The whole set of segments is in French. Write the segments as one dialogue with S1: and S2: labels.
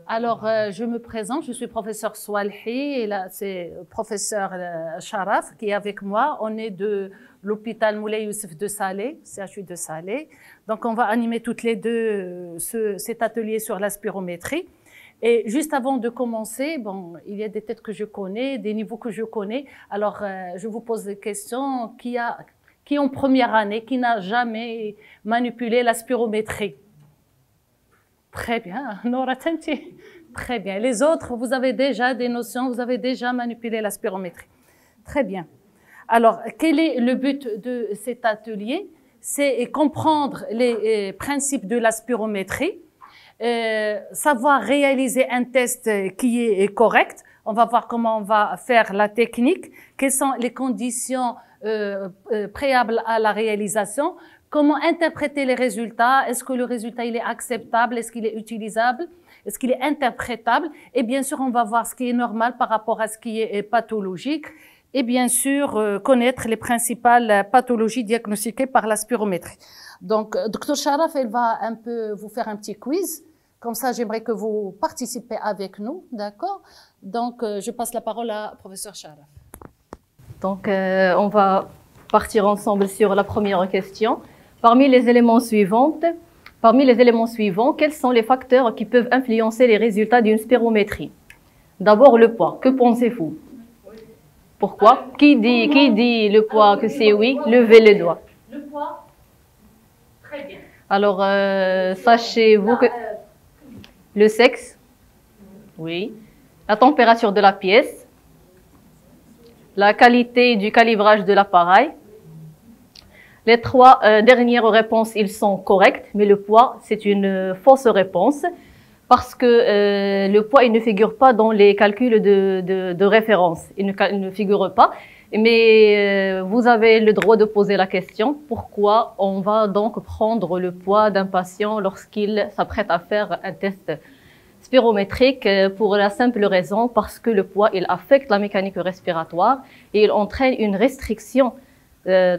S1: Alors, je me présente, je suis professeur Swalhi et là, c'est professeur Sharaf qui est avec moi. On est de l'hôpital Moulay Youssef de Salé, CHU de Salé. Donc, on va animer toutes les deux cet atelier sur la spirométrie. Et juste avant de commencer, bon, il y a des têtes que je connais, des niveaux que je connais. Alors, je vous pose des questions. Qui est en première année, qui n'a jamais manipulé la spirométrie? Très bien, Nora Tenti. Très bien. Les autres, vous avez déjà des notions, vous avez déjà manipulé la spirométrie. Très bien. Alors, quel est le but de cet atelier? C'est comprendre les principes de la spirométrie, savoir réaliser un test qui est correct. On va voir comment on va faire la technique, quelles sont les conditions préalables à la réalisation, comment interpréter les résultats, est-ce que le résultat il est acceptable, est-ce qu'il est utilisable, est-ce qu'il est interprétable, et bien sûr on va voir ce qui est normal par rapport à ce qui est pathologique, et bien sûr connaître les principales pathologies diagnostiquées par la spirométrie. Donc, Dr Sharaf, elle va un peu vous faire un petit quiz. Comme ça, j'aimerais que vous participez avec nous, d'accord? Donc, je passe la parole à professeur Sharaf.
S2: Donc, on va partir ensemble sur la première question. Parmi les éléments suivants, quels sont les facteurs qui peuvent influencer les résultats d'une spirométrie? D'abord, le poids. Que pensez-vous? Pourquoi? Qui dit le poids que c'est oui? Levez les doigts.
S1: Le poids? Très bien.
S2: Alors, sachez-vous que le sexe? Oui. La température de la pièce? La qualité du calibrage de l'appareil? Les trois dernières réponses, ils sont correctes, mais le poids, c'est une fausse réponse parce que le poids, il ne figure pas dans les calculs de référence. Il ne figure pas. Mais vous avez le droit de poser la question, pourquoi on va donc prendre le poids d'un patient lorsqu'il s'apprête à faire un test spirométrique? Pour la simple raison parce que le poids, il affecte la mécanique respiratoire et il entraîne une restriction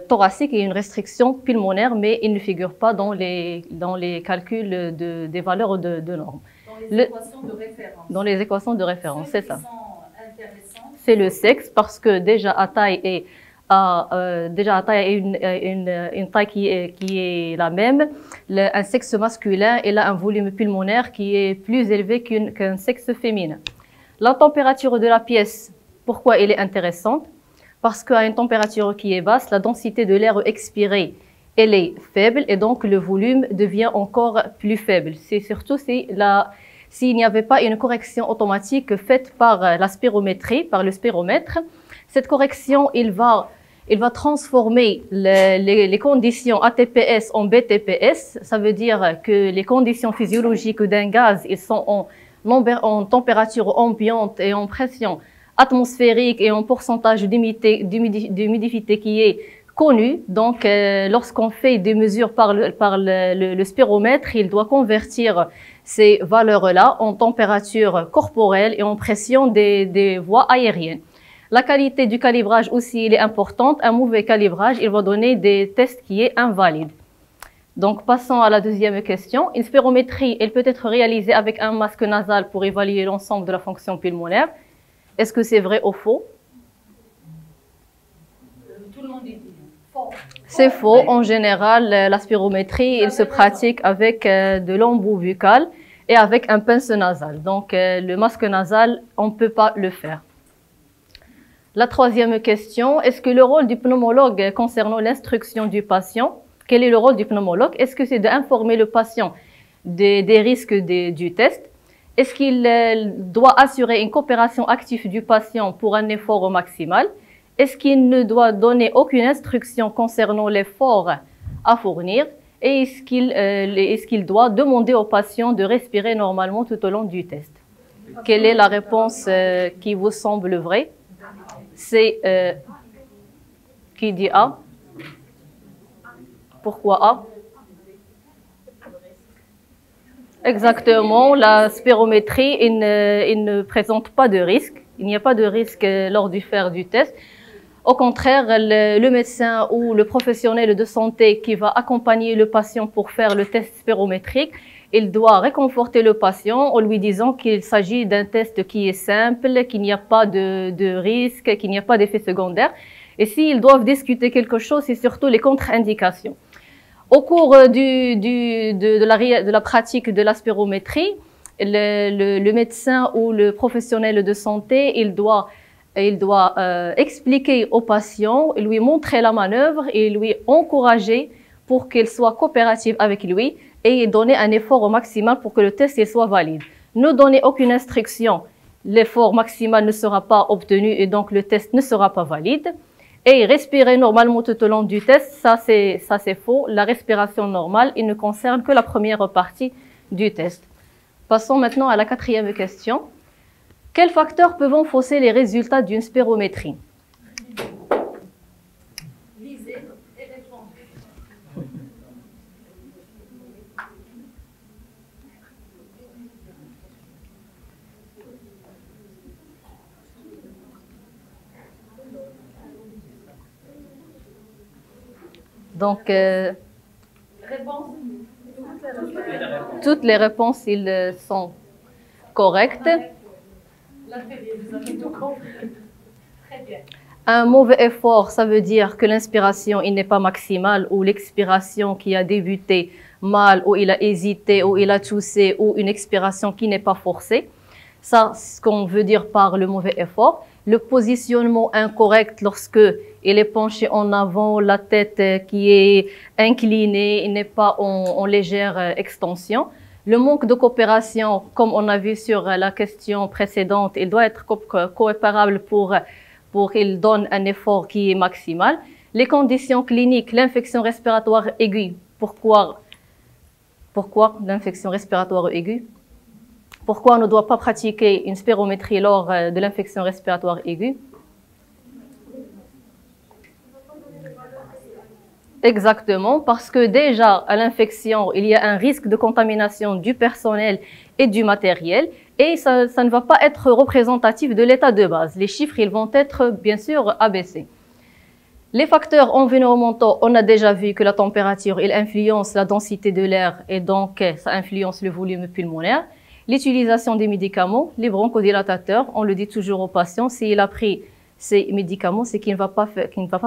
S2: thoracique et une restriction pulmonaire, mais il ne figure pas dans les calculs des valeurs de normes.
S1: Dans les équations de référence.
S2: Dans les équations de référence, c'est ça.
S1: C'est
S2: le sexe parce que déjà à taille a une taille qui est la même. Un sexe masculin, il a un volume pulmonaire qui est plus élevé qu'un sexe féminin. La température de la pièce, pourquoi elle est intéressante? Parce qu'à une température qui est basse, la densité de l'air expiré, elle est faible et donc le volume devient encore plus faible. C'est surtout s'il n'y avait pas une correction automatique faite par la spirométrie, par le spiromètre. Cette correction, il va transformer les conditions ATPS en BTPS. Ça veut dire que les conditions physiologiques d'un gaz, ils sont en température ambiante et en pression atmosphérique et en pourcentage d'humidité qui est connu. Donc, lorsqu'on fait des mesures par le spiromètre, il doit convertir ces valeurs-là en température corporelle et en pression des voies aériennes. La qualité du calibrage aussi, il est importante. Un mauvais calibrage, il va donner des tests qui est invalide. Donc, passons à la deuxième question. Une spirométrie, elle peut être réalisée avec un masque nasal pour évaluer l'ensemble de la fonction pulmonaire. Est-ce que c'est vrai ou faux?
S1: Tout le monde dit faux.
S2: C'est faux. En général, la spirométrie, elle se pratique avec de l'embout buccal et avec un pince nasal. Donc, le masque nasal, on ne peut pas le faire. La troisième question, est-ce que le rôle du pneumologue concernant l'instruction du patient, quel est le rôle du pneumologue? Est-ce que c'est d'informer le patient des risques du test? Est-ce qu'il doit assurer une coopération active du patient pour un effort maximal? Est-ce qu'il ne doit donner aucune instruction concernant l'effort à fournir? Et est-ce qu'il doit demander au patient de respirer normalement tout au long du test? Quelle est la réponse qui vous semble vraie? C'est qui dit A? Pourquoi A? Exactement, la spirométrie, il ne présente pas de risque. Il n'y a pas de risque lors du faire du test. Au contraire, le médecin ou le professionnel de santé qui va accompagner le patient pour faire le test spirométrique, il doit réconforter le patient en lui disant qu'il s'agit d'un test qui est simple, qu'il n'y a pas de risque, qu'il n'y a pas d'effet secondaire. Et s'ils doivent discuter quelque chose, c'est surtout les contre-indications. Au cours de la pratique de la spirométrie, le médecin ou le professionnel de santé, il doit expliquer au patient, lui montrer la manœuvre et lui encourager pour qu'il soit coopératif avec lui et donner un effort au maximal pour que le test soit valide. Ne donner aucune instruction, l'effort maximal ne sera pas obtenu et donc le test ne sera pas valide. Et respirer normalement tout au long du test, ça c'est faux. La respiration normale, il ne concerne que la première partie du test. Passons maintenant à la 4e question. Quels facteurs peuvent fausser les résultats d'une spirométrie? Donc, toutes les réponses ils sont correctes. Un mauvais effort, ça veut dire que l'inspiration n'est pas maximale ou l'expiration qui a débuté mal ou il a hésité ou il a toussé ou une expiration qui n'est pas forcée. Ça, c'est ce qu'on veut dire par le mauvais effort. Le positionnement incorrect lorsque il est penché en avant, la tête qui est inclinée, il n'est pas en légère extension. Le manque de coopération, comme on a vu sur la question précédente, il doit être coopérable pour qu'il donne un effort qui est maximal. Les conditions cliniques, l'infection respiratoire aiguë. Pourquoi l'infection respiratoire aiguë? Pourquoi on ne doit pas pratiquer une spirométrie lors de l'infection respiratoire aiguë? Exactement, parce que déjà à l'infection, il y a un risque de contamination du personnel et du matériel et ça ne va pas être représentatif de l'état de base. Les chiffres, ils vont être bien sûr abaissés. Les facteurs environnementaux, on a déjà vu que la température, il influence la densité de l'air et donc ça influence le volume pulmonaire. L'utilisation des médicaments, les bronchodilatateurs, on le dit toujours aux patients, s'il a pris ces médicaments, c'est qu'il ne va pas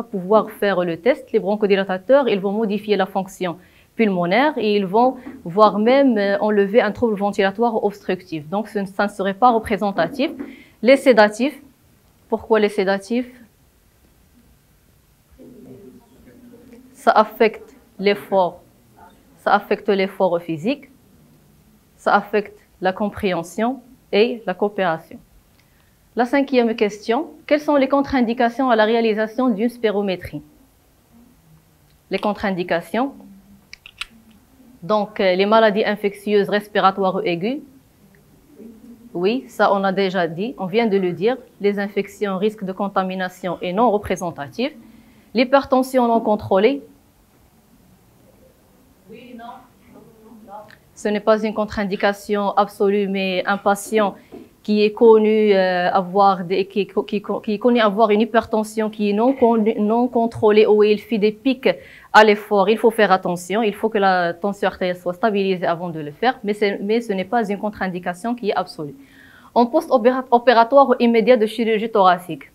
S2: pouvoir faire le test. Les bronchodilatateurs, ils vont modifier la fonction pulmonaire et ils vont voire même enlever un trouble ventilatoire obstructif. Donc, ça ne serait pas représentatif. Les sédatifs, pourquoi les sédatifs? Ça affecte l'effort physique, ça affecte la compréhension et la coopération. La 5e question, quelles sont les contre-indications à la réalisation d'une spirométrie? Les contre-indications, donc les maladies infectieuses respiratoires aiguës. Oui, ça on a déjà dit, on vient de le dire, les infections risque de contamination et non représentatives. L'hypertension non contrôlée. Oui, non. Ce n'est pas une contre-indication absolue, mais un patient qui est connu avoir une hypertension qui est non contrôlée ou il fait des pics à l'effort, il faut faire attention, il faut que la tension artérielle soit stabilisée avant de le faire, mais ce n'est pas une contre-indication qui est absolue. En post-opératoire immédiat de chirurgie thoracique.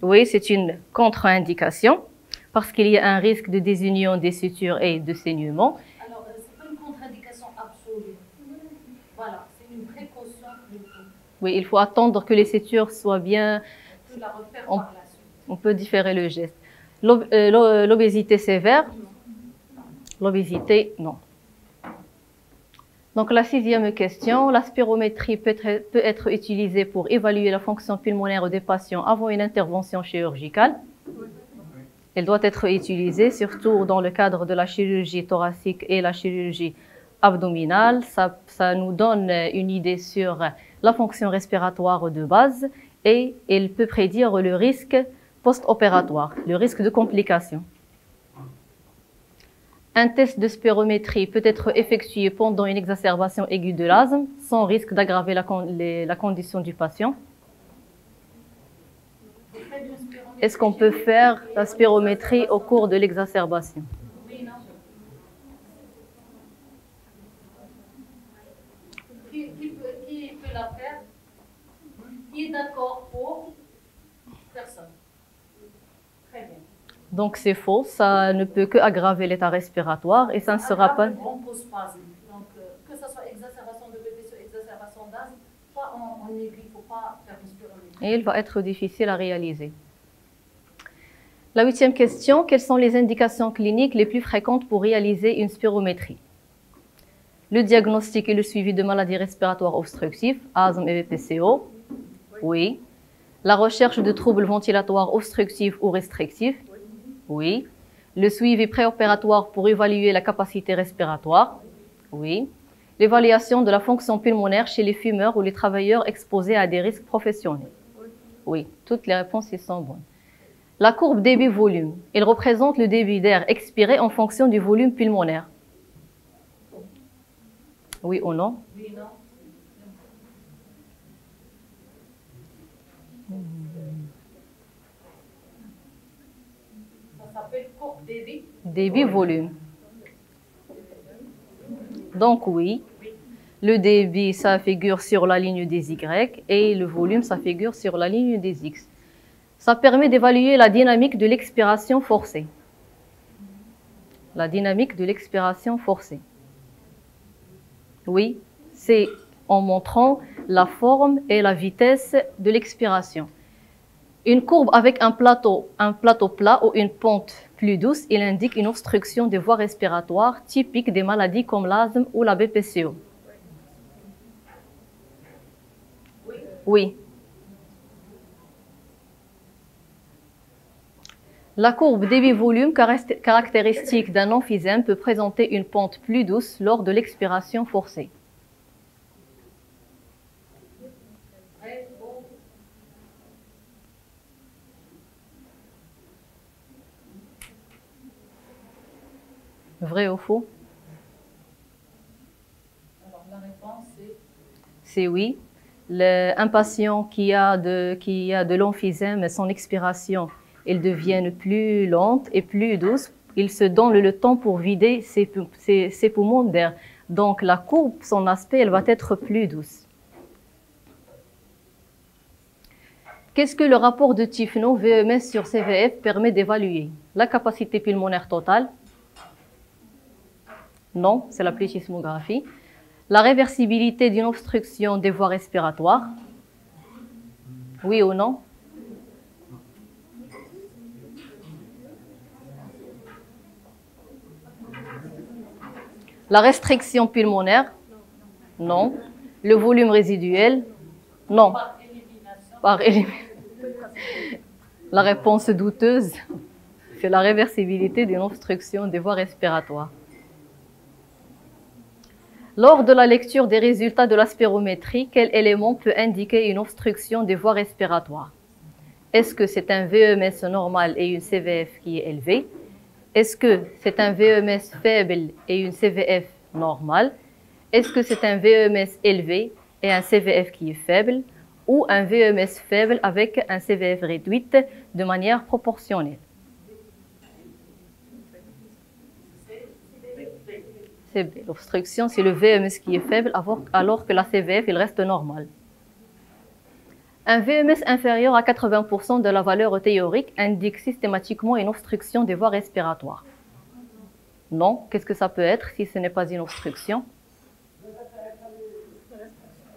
S2: Oui, c'est une contre-indication parce qu'il y a un risque de désunion des sutures et de saignement.
S1: Alors, ce n'est pas une contre-indication absolue. Voilà, c'est une précaution plutôt.
S2: Oui, il faut attendre que les sutures soient bien...
S1: On peut la refaire par la suite.
S2: On peut différer le geste. L'obésité sévère. L'obésité, non. Donc la 6e question, la spirométrie peut être utilisée pour évaluer la fonction pulmonaire des patients avant une intervention chirurgicale. Elle doit être utilisée surtout dans le cadre de la chirurgie thoracique et la chirurgie abdominale. Ça nous donne une idée sur la fonction respiratoire de base et elle peut prédire le risque post-opératoire, le risque de complications. Un test de spirométrie peut être effectué pendant une exacerbation aiguë de l'asthme sans risque d'aggraver la condition du patient.
S1: Vous faites une spirométrie
S2: est-ce qu'on peut faire la spirométrie au cours de l'exacerbation?
S1: Oui, non. Qui peut la faire? Qui est d'accord pour? Personne. Très bien.
S2: Donc c'est faux, ça ne peut que aggraver l'état respiratoire et ça ne sera pas...
S1: Bronchospasme. Donc que ce soit exacerbation de BPC ou exacerbation d'asthme, pas en aiguille, il ne faut pas faire une spirométrie.
S2: Et il va être difficile à réaliser. La 8e question, quelles sont les indications cliniques les plus fréquentes pour réaliser une spirométrie? Le diagnostic et le suivi de maladies respiratoires obstructives, asthme et BPCO. Oui. La recherche de troubles ventilatoires obstructifs ou restrictifs. Oui. Le suivi préopératoire pour évaluer la capacité respiratoire. Oui. L'évaluation de la fonction pulmonaire chez les fumeurs ou les travailleurs exposés à des risques professionnels. Oui, toutes les réponses y sont bonnes. La courbe débit-volume, elle représente le débit d'air expiré en fonction du volume pulmonaire. Oui ou non?
S1: Oui, non. Ça s'appelle courbe débit.
S2: Débit-volume. Donc oui, le débit, ça figure sur la ligne des Y et le volume, ça figure sur la ligne des X. Ça permet d'évaluer la dynamique de l'expiration forcée. La dynamique de l'expiration forcée. Oui, c'est en montrant la forme et la vitesse de l'expiration. Une courbe avec un plateau plat ou une pente plus douce, il indique une obstruction des voies respiratoires typique des maladies comme l'asthme ou la BPCO. Oui. La courbe débit-volume caractéristique d'un emphysème peut présenter une pente plus douce lors de l'expiration forcée. Vrai ou faux?
S1: Alors la réponse
S2: c'est oui. Un patient qui a de l'emphysème, son expiration, elle devient plus lente et plus douce. Il se donne le temps pour vider ses poumons d'air. Donc la courbe, son aspect, elle va être plus douce. Qu'est-ce que le rapport de Tifno VMS sur CVF permet d'évaluer? La capacité pulmonaire totale? Non, c'est la plethysmographie. La réversibilité d'une obstruction des voies respiratoires? Oui ou non? La restriction pulmonaire? Non. Le volume résiduel? Non. Par élimination. La réponse douteuse, c'est la réversibilité d'une obstruction des voies respiratoires. Lors de la lecture des résultats de la spirométrie, quel élément peut indiquer une obstruction des voies respiratoires? Est-ce que c'est un VMS normal et une CVF qui est élevée? Est-ce que c'est un VMS faible et une CVF normale? Est-ce que c'est un VMS élevé et un CVF qui est faible? Ou un VMS faible avec un CVF réduite de manière proportionnelle? L'obstruction, c'est le VMS qui est faible alors que la CVF, il reste normal. Un VMS inférieur à 80% de la valeur théorique indique systématiquement une obstruction des voies respiratoires. Non, qu'est-ce que ça peut être si ce n'est pas une obstruction?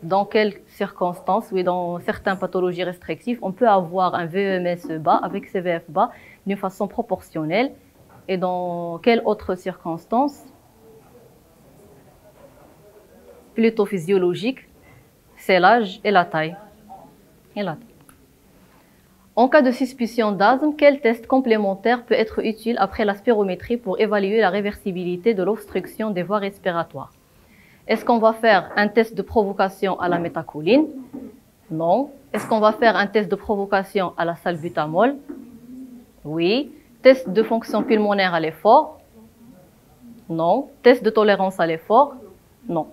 S2: Dans quelles circonstances? Oui, dans certaines pathologies restrictives, on peut avoir un VMS bas avec CVF bas d'une façon proportionnelle. Et dans quelles autres circonstances? Plutôt physiologique, c'est l'âge et la taille. En cas de suspicion d'asthme, quel test complémentaire peut être utile après la spirométrie pour évaluer la réversibilité de l'obstruction des voies respiratoires? Est-ce qu'on va faire un test de provocation à la méthacholine? Non. Est-ce qu'on va faire un test de provocation à la salbutamol? Oui. Test de fonction pulmonaire à l'effort? Non. Test de tolérance à l'effort? Non.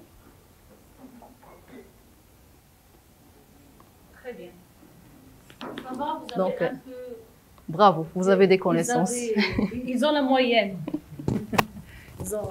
S1: très bien. Ça va, vous avez
S2: Donc,
S1: un peu
S2: Bravo, vous avez des connaissances.
S1: Ils ont la moyenne. Ils ont...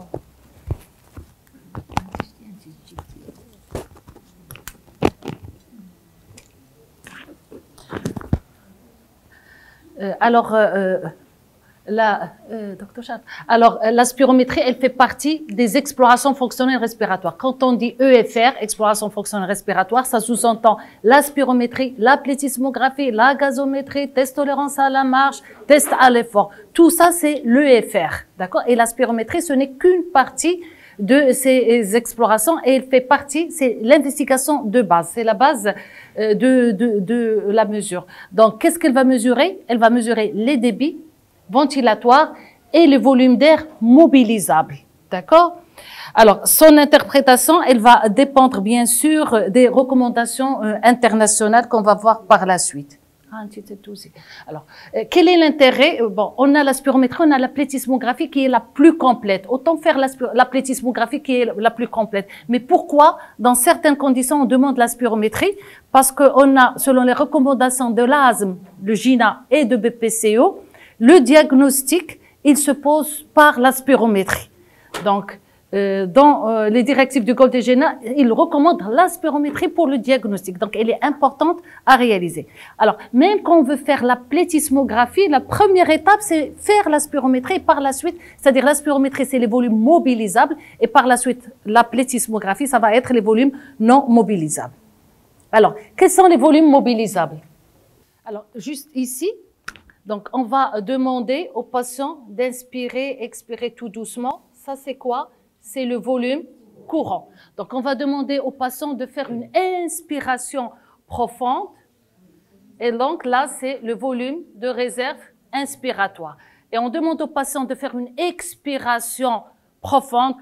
S1: la spirométrie, elle fait partie des explorations fonctionnelles respiratoires. Quand on dit EFR, exploration fonctionnelle respiratoire, ça sous-entend la spirométrie, la plétismographie, la gazométrie, test tolérance à la marche, test à l'effort. Tout ça, c'est l'EFR, d'accord? Et la spirométrie, ce n'est qu'une partie de ces explorations et elle fait partie, c'est l'investigation de base, c'est la base de la mesure. Donc, qu'est-ce qu'elle va mesurer? Elle va mesurer les débits ventilatoires et le volume d'air mobilisable, d'accord? Alors, son interprétation, elle va dépendre bien sûr des recommandations internationales qu'on va voir par la suite. Alors, quel est l'intérêt? Bon, on a la spirométrie, on a la plétismographie qui est la plus complète. Autant faire la plétismographie qui est la plus complète. Mais pourquoi, dans certaines conditions, on demande la spirométrie? Parce qu'on a, selon les recommandations de l'asthme, de GINA et de BPCO, le diagnostic, il se pose par la spirométrie. Donc, dans les directives du Golde et GINA, il recommande la spirométrie pour le diagnostic. Donc, elle est importante à réaliser. Alors, même quand on veut faire la plétismographie, la première étape, c'est faire la spirométrie et par la suite, c'est-à-dire la spirométrie, c'est les volumes mobilisables et par la suite, la plétismographie, ça va être les volumes non mobilisables. Alors, quels sont les volumes mobilisables? Alors, juste ici, donc, on va demander aux patients d'inspirer, expirer tout doucement. Ça, c'est quoi? C'est le volume courant. Donc, on va demander aux patients de faire une inspiration profonde. Et donc, là, c'est le volume de réserve inspiratoire. Et on demande aux patients de faire une expiration profonde.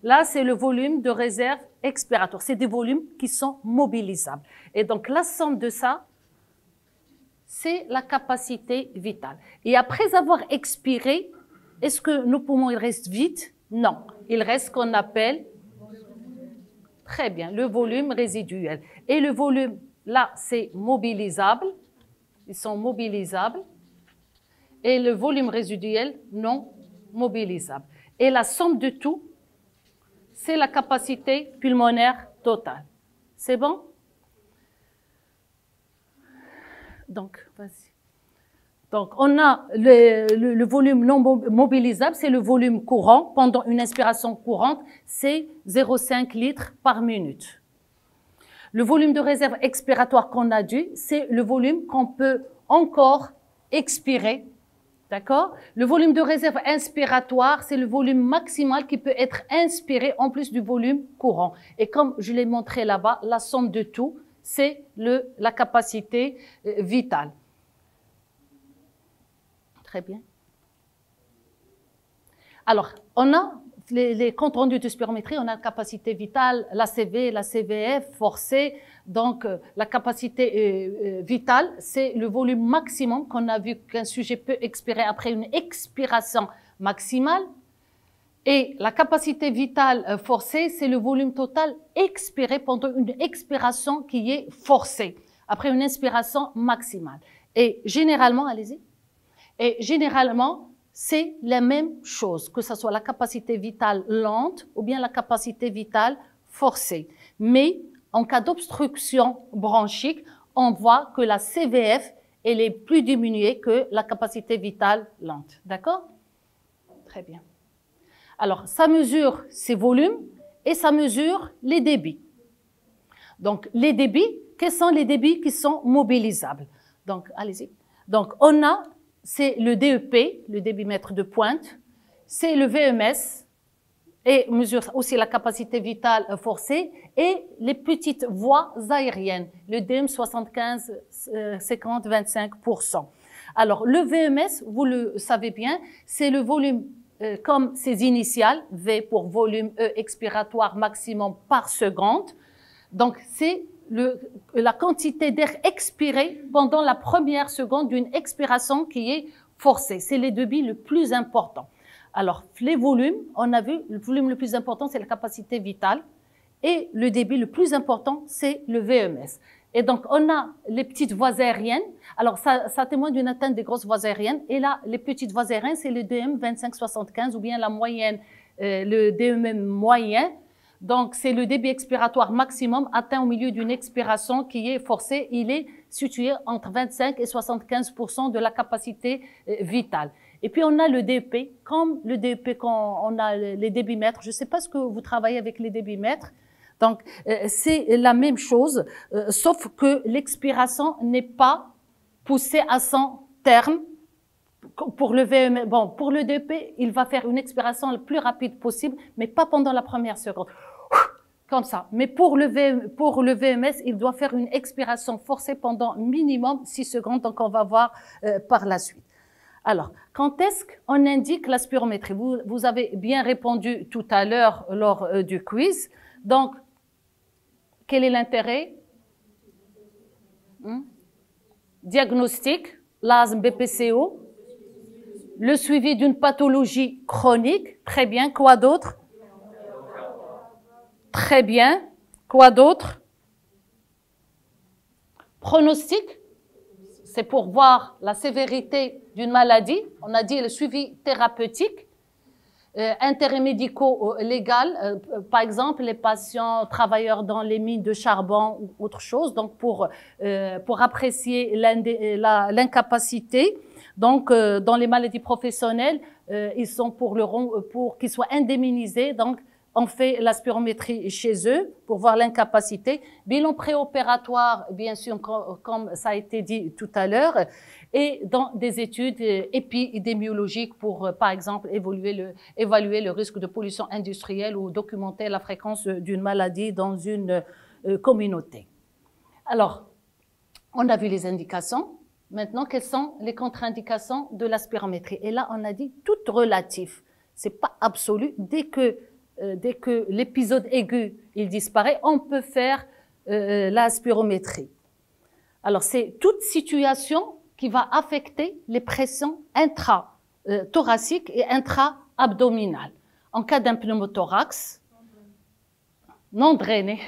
S1: Là, c'est le volume de réserve expiratoire. C'est des volumes qui sont mobilisables. Et donc, la somme de ça, c'est la capacité vitale. Et après avoir expiré, est-ce que nos poumons ils restent vides? Non. Il reste ce qu'on appelle, très bien, le volume résiduel. Et le volume, là, c'est mobilisable. Ils sont mobilisables. Et le volume résiduel, non mobilisable. Et la somme de tout, c'est la capacité pulmonaire totale. C'est bon? Donc, vas-y. Donc, on a le volume non mobilisable, c'est le volume courant. Pendant une inspiration courante, c'est 0,5 litres par minute. Le volume de réserve expiratoire qu'on a dû, c'est le volume qu'on peut encore expirer. D'accord? Le volume de réserve inspiratoire, c'est le volume maximal qui peut être inspiré en plus du volume courant. Et comme je l'ai montré là-bas, la somme de tout, c'est la capacité vitale. Très bien. Alors, on a les comptes rendus de spirométrie, on a la capacité vitale, la CV, la CVF, forcée. Donc, la capacité vitale, c'est le volume maximum qu'on a vu qu'un sujet peut expirer après une expiration maximale. Et la capacité vitale forcée, c'est le volume total expiré pendant une expiration qui est forcée, après une inspiration maximale. Et généralement, allez-y, et généralement, c'est la même chose, que ce soit la capacité vitale lente ou bien la capacité vitale forcée. Mais en cas d'obstruction bronchique, on voit que la CVF, elle est plus diminuée que la capacité vitale lente. D'accord? Très bien. Alors, ça mesure ces volumes et ça mesure les débits. Donc, les débits, quels sont les débits qui sont mobilisables? Donc, allez-y. Donc, on a, c'est le DEP, le débitmètre de pointe, c'est le VMS, et mesure aussi la capacité vitale forcée, et les petites voies aériennes, le DM 75, 50, 25%. Alors, le VMS, vous le savez bien, c'est le volume comme ses initiales, V pour volume E expiratoire maximum par seconde. Donc, c'est la quantité d'air expiré pendant la première seconde d'une expiration qui est forcée. C'est les débits le plus important. Alors, les volumes, on a vu, le volume le plus important, c'est la capacité vitale. Et le débit le plus important, c'est le VMS. Et donc, on a les petites voies aériennes. Alors, ça témoigne d'une atteinte des grosses voies aériennes. Et là, les petites voies aériennes, c'est le DM 25-75 ou bien la moyenne, le DEM moyen. Donc, c'est le débit expiratoire maximum atteint au milieu d'une expiration qui est forcée. Il est situé entre 25 et 75% de la capacité vitale. Et puis, on a le DEP. Comme le DEP, quand on a les débitmètres, je ne sais pas ce que vous travaillez avec les débitmètres. Donc, c'est la même chose, sauf que l'expiration n'est pas poussée à son terme. Pour le VMS, bon, pour le DP, il va faire une expiration le plus rapide possible, mais pas pendant la première seconde. Comme ça. Mais pour le VMS, il doit faire une expiration forcée pendant minimum 6 secondes. Donc, on va voir par la suite. Alors, quand est-ce qu'on indique la spirométrie? Vous avez bien répondu tout à l'heure lors du quiz. Donc, quel est l'intérêt? Diagnostic, l'asthme, BPCO. Le suivi d'une pathologie chronique. Très bien. Quoi d'autre? Très bien. Quoi d'autre? Pronostic. C'est pour voir la sévérité d'une maladie. On a dit le suivi thérapeutique. Intérêts médicaux légal, par exemple les patients travailleurs dans les mines de charbon ou autre chose, donc pour apprécier l'incapacité. Donc dans les maladies professionnelles, ils sont pour qu'ils soient indemnisés. Donc on fait la spirométrie chez eux pour voir l'incapacité. Bilan préopératoire, bien sûr, comme ça a été dit tout à l'heure, et dans des études épidémiologiques pour, par exemple, évaluer le risque de pollution industrielle ou documenter la fréquence d'une maladie dans une communauté. Alors, on a vu les indications. Maintenant, quelles sont les contre-indications de la spirométrie? Et là, on a dit toutes relatives. C'est pas absolu. Dès que l'épisode aigu il disparaît, on peut faire la spirométrie. Alors, c'est toute situation qui va affecter les pressions intra-thoraciques et intra-abdominales. En cas d'un pneumothorax non drainé,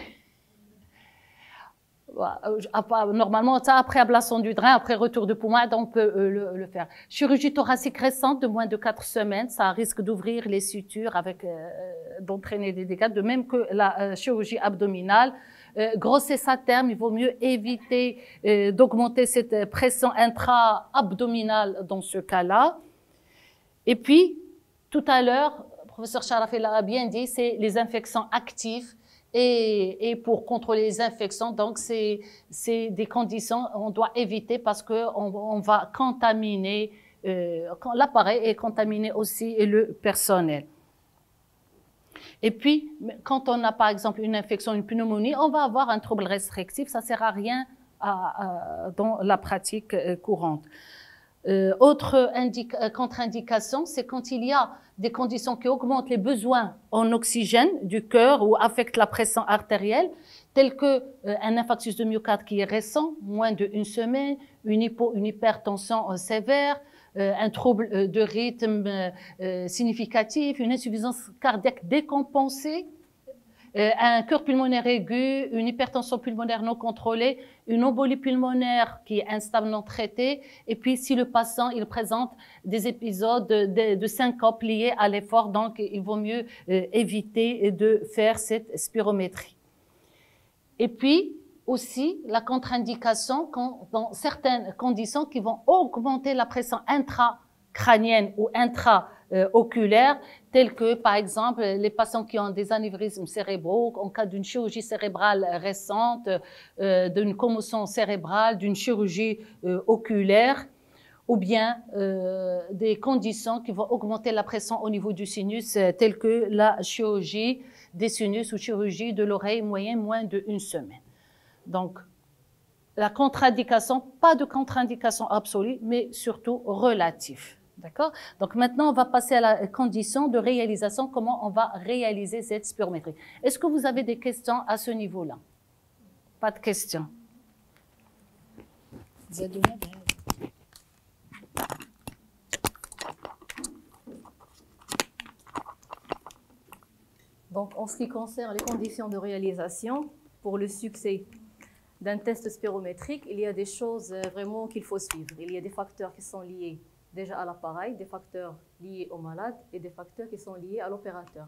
S1: normalement, ça, après ablation du drain, après retour de poumon, on peut le faire. Chirurgie thoracique récente de moins de 4 semaines, ça risque d'ouvrir les sutures d'entraîner des dégâts, de même que la chirurgie abdominale. Grossesse à terme, il vaut mieux éviter d'augmenter cette pression intra-abdominale dans ce cas-là. Et puis, tout à l'heure, le professeur Sharaf l'a bien dit, c'est les infections actives. Et pour contrôler les infections, donc c'est des conditions qu'on doit éviter parce qu'on va contaminer, l'appareil est contaminé aussi et le personnel. Et puis, quand on a par exemple une infection, une pneumonie, on va avoir un trouble restrictif, ça ne sert à rien dans la pratique courante. Autre contre-indication, c'est quand il y a des conditions qui augmentent les besoins en oxygène du cœur ou affectent la pression artérielle, tels que un infarctus de myocarde qui est récent, moins d'1 semaine, une hypertension sévère, un trouble de rythme significatif, une insuffisance cardiaque décompensée, un cœur pulmonaire aigu, une hypertension pulmonaire non contrôlée, une embolie pulmonaire qui est instable non traitée, et puis si le patient il présente des épisodes de syncope liés à l'effort, donc il vaut mieux éviter de faire cette spirométrie. Et puis aussi la contre-indication dans certaines conditions qui vont augmenter la pression intracrânienne ou intraoculaire, telles que, par exemple, les patients qui ont des anévrismes cérébraux, en cas d'une chirurgie cérébrale récente, d'une commotion cérébrale, d'une chirurgie oculaire, ou bien des conditions qui vont augmenter la pression au niveau du sinus, telles que la chirurgie des sinus ou chirurgie de l'oreille moyenne, moins d'1 semaine. Donc, la contre-indication, pas de contre-indication absolue, mais surtout relative. D'accord? Donc maintenant, on va passer à la condition de réalisation, comment on va réaliser cette spirométrie. Est-ce que vous avez des questions à ce niveau-là? Pas de questions.
S2: Donc, en ce qui concerne les conditions de réalisation, pour le succès, d'un test spirométrique, il y a des choses vraiment qu'il faut suivre. Il y a des facteurs qui sont liés déjà à l'appareil, des facteurs liés au malade et des facteurs qui sont liés à l'opérateur.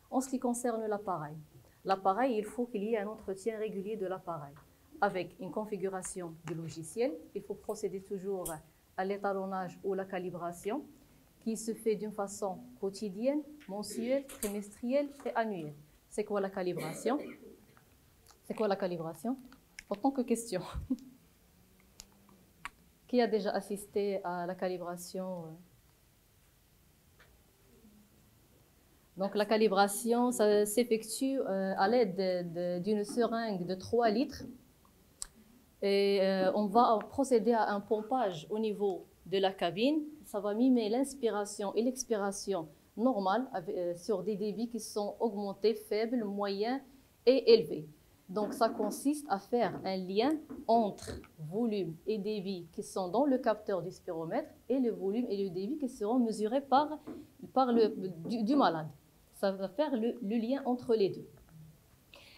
S2: En ce qui concerne l'appareil, il faut qu'il y ait un entretien régulier de l'appareil. Avec une configuration du logiciel, il faut procéder toujours à l'étalonnage ou la calibration qui se fait d'une façon quotidienne, mensuelle, trimestrielle et annuelle. C'est quoi la calibration? C'est quoi la calibration? Autant que question. Qui a déjà assisté à la calibration? Donc la calibration, ça s'effectue à l'aide d'une seringue de 3 litres. Et on va procéder à un pompage au niveau de la cabine. Ça va mimer l'inspiration et l'expiration normale sur des débits qui sont augmentés, faibles, moyens et élevés. Donc ça consiste à faire un lien entre volume et débit qui sont dans le capteur du spiromètre et le volume et le débit qui seront mesurés du malade. Ça va faire le lien entre les deux.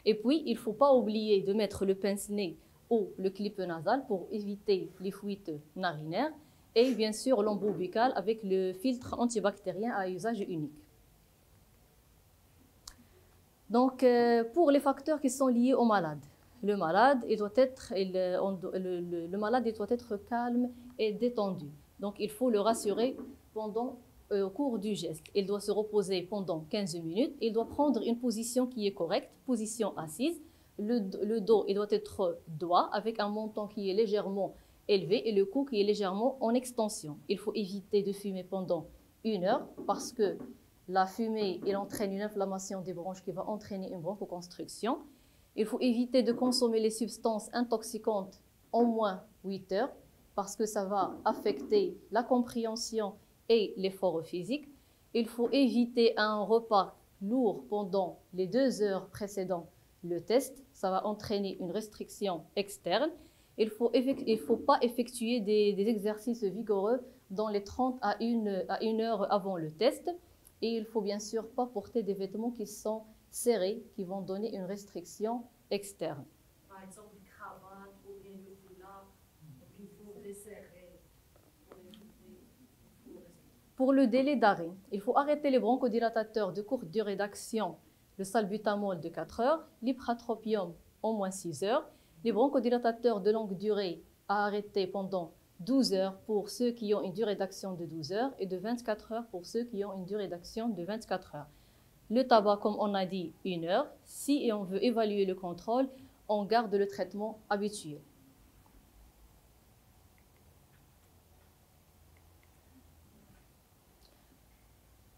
S2: Et puis, il ne faut pas oublier de mettre le pince-nez ou le clip nasal pour éviter les fuites narinaires et bien sûr l'embout buccal avec le filtre antibactérien à usage unique. Donc, pour les facteurs qui sont liés au malade, le malade doit être calme et détendu. Donc, il faut le rassurer au cours du geste. Il doit se reposer pendant 15 minutes. Il doit prendre une position qui est correcte, position assise. Le dos il doit être droit avec un menton qui est légèrement élevé et le cou qui est légèrement en extension. Il faut éviter de fumer pendant 1 heure parce que la fumée, elle entraîne une inflammation des bronches qui va entraîner une bronchoconstriction. Il faut éviter de consommer les substances intoxicantes en moins 8 heures parce que ça va affecter la compréhension et l'effort physique. Il faut éviter un repas lourd pendant les 2 heures précédant le test. Ça va entraîner une restriction externe. Il ne faut pas effectuer des exercices vigoureux dans les 30 à 1 heure avant le test. Et il ne faut bien sûr pas porter des vêtements qui sont serrés, qui vont donner une restriction externe.
S1: Par exemple, une cravate ou bien le foulard, il faut les serrer.
S2: Pour le délai d'arrêt, il faut arrêter les bronchodilatateurs de courte durée d'action, le salbutamol de 4 heures, l'ipratropium au moins 6 heures, les bronchodilatateurs de longue durée à arrêter pendant 12 heures pour ceux qui ont une durée d'action de 12 heures et de 24 heures pour ceux qui ont une durée d'action de 24 heures. Le tabac, comme on a dit, 1 heure. Si on veut évaluer le contrôle, on garde le traitement habituel.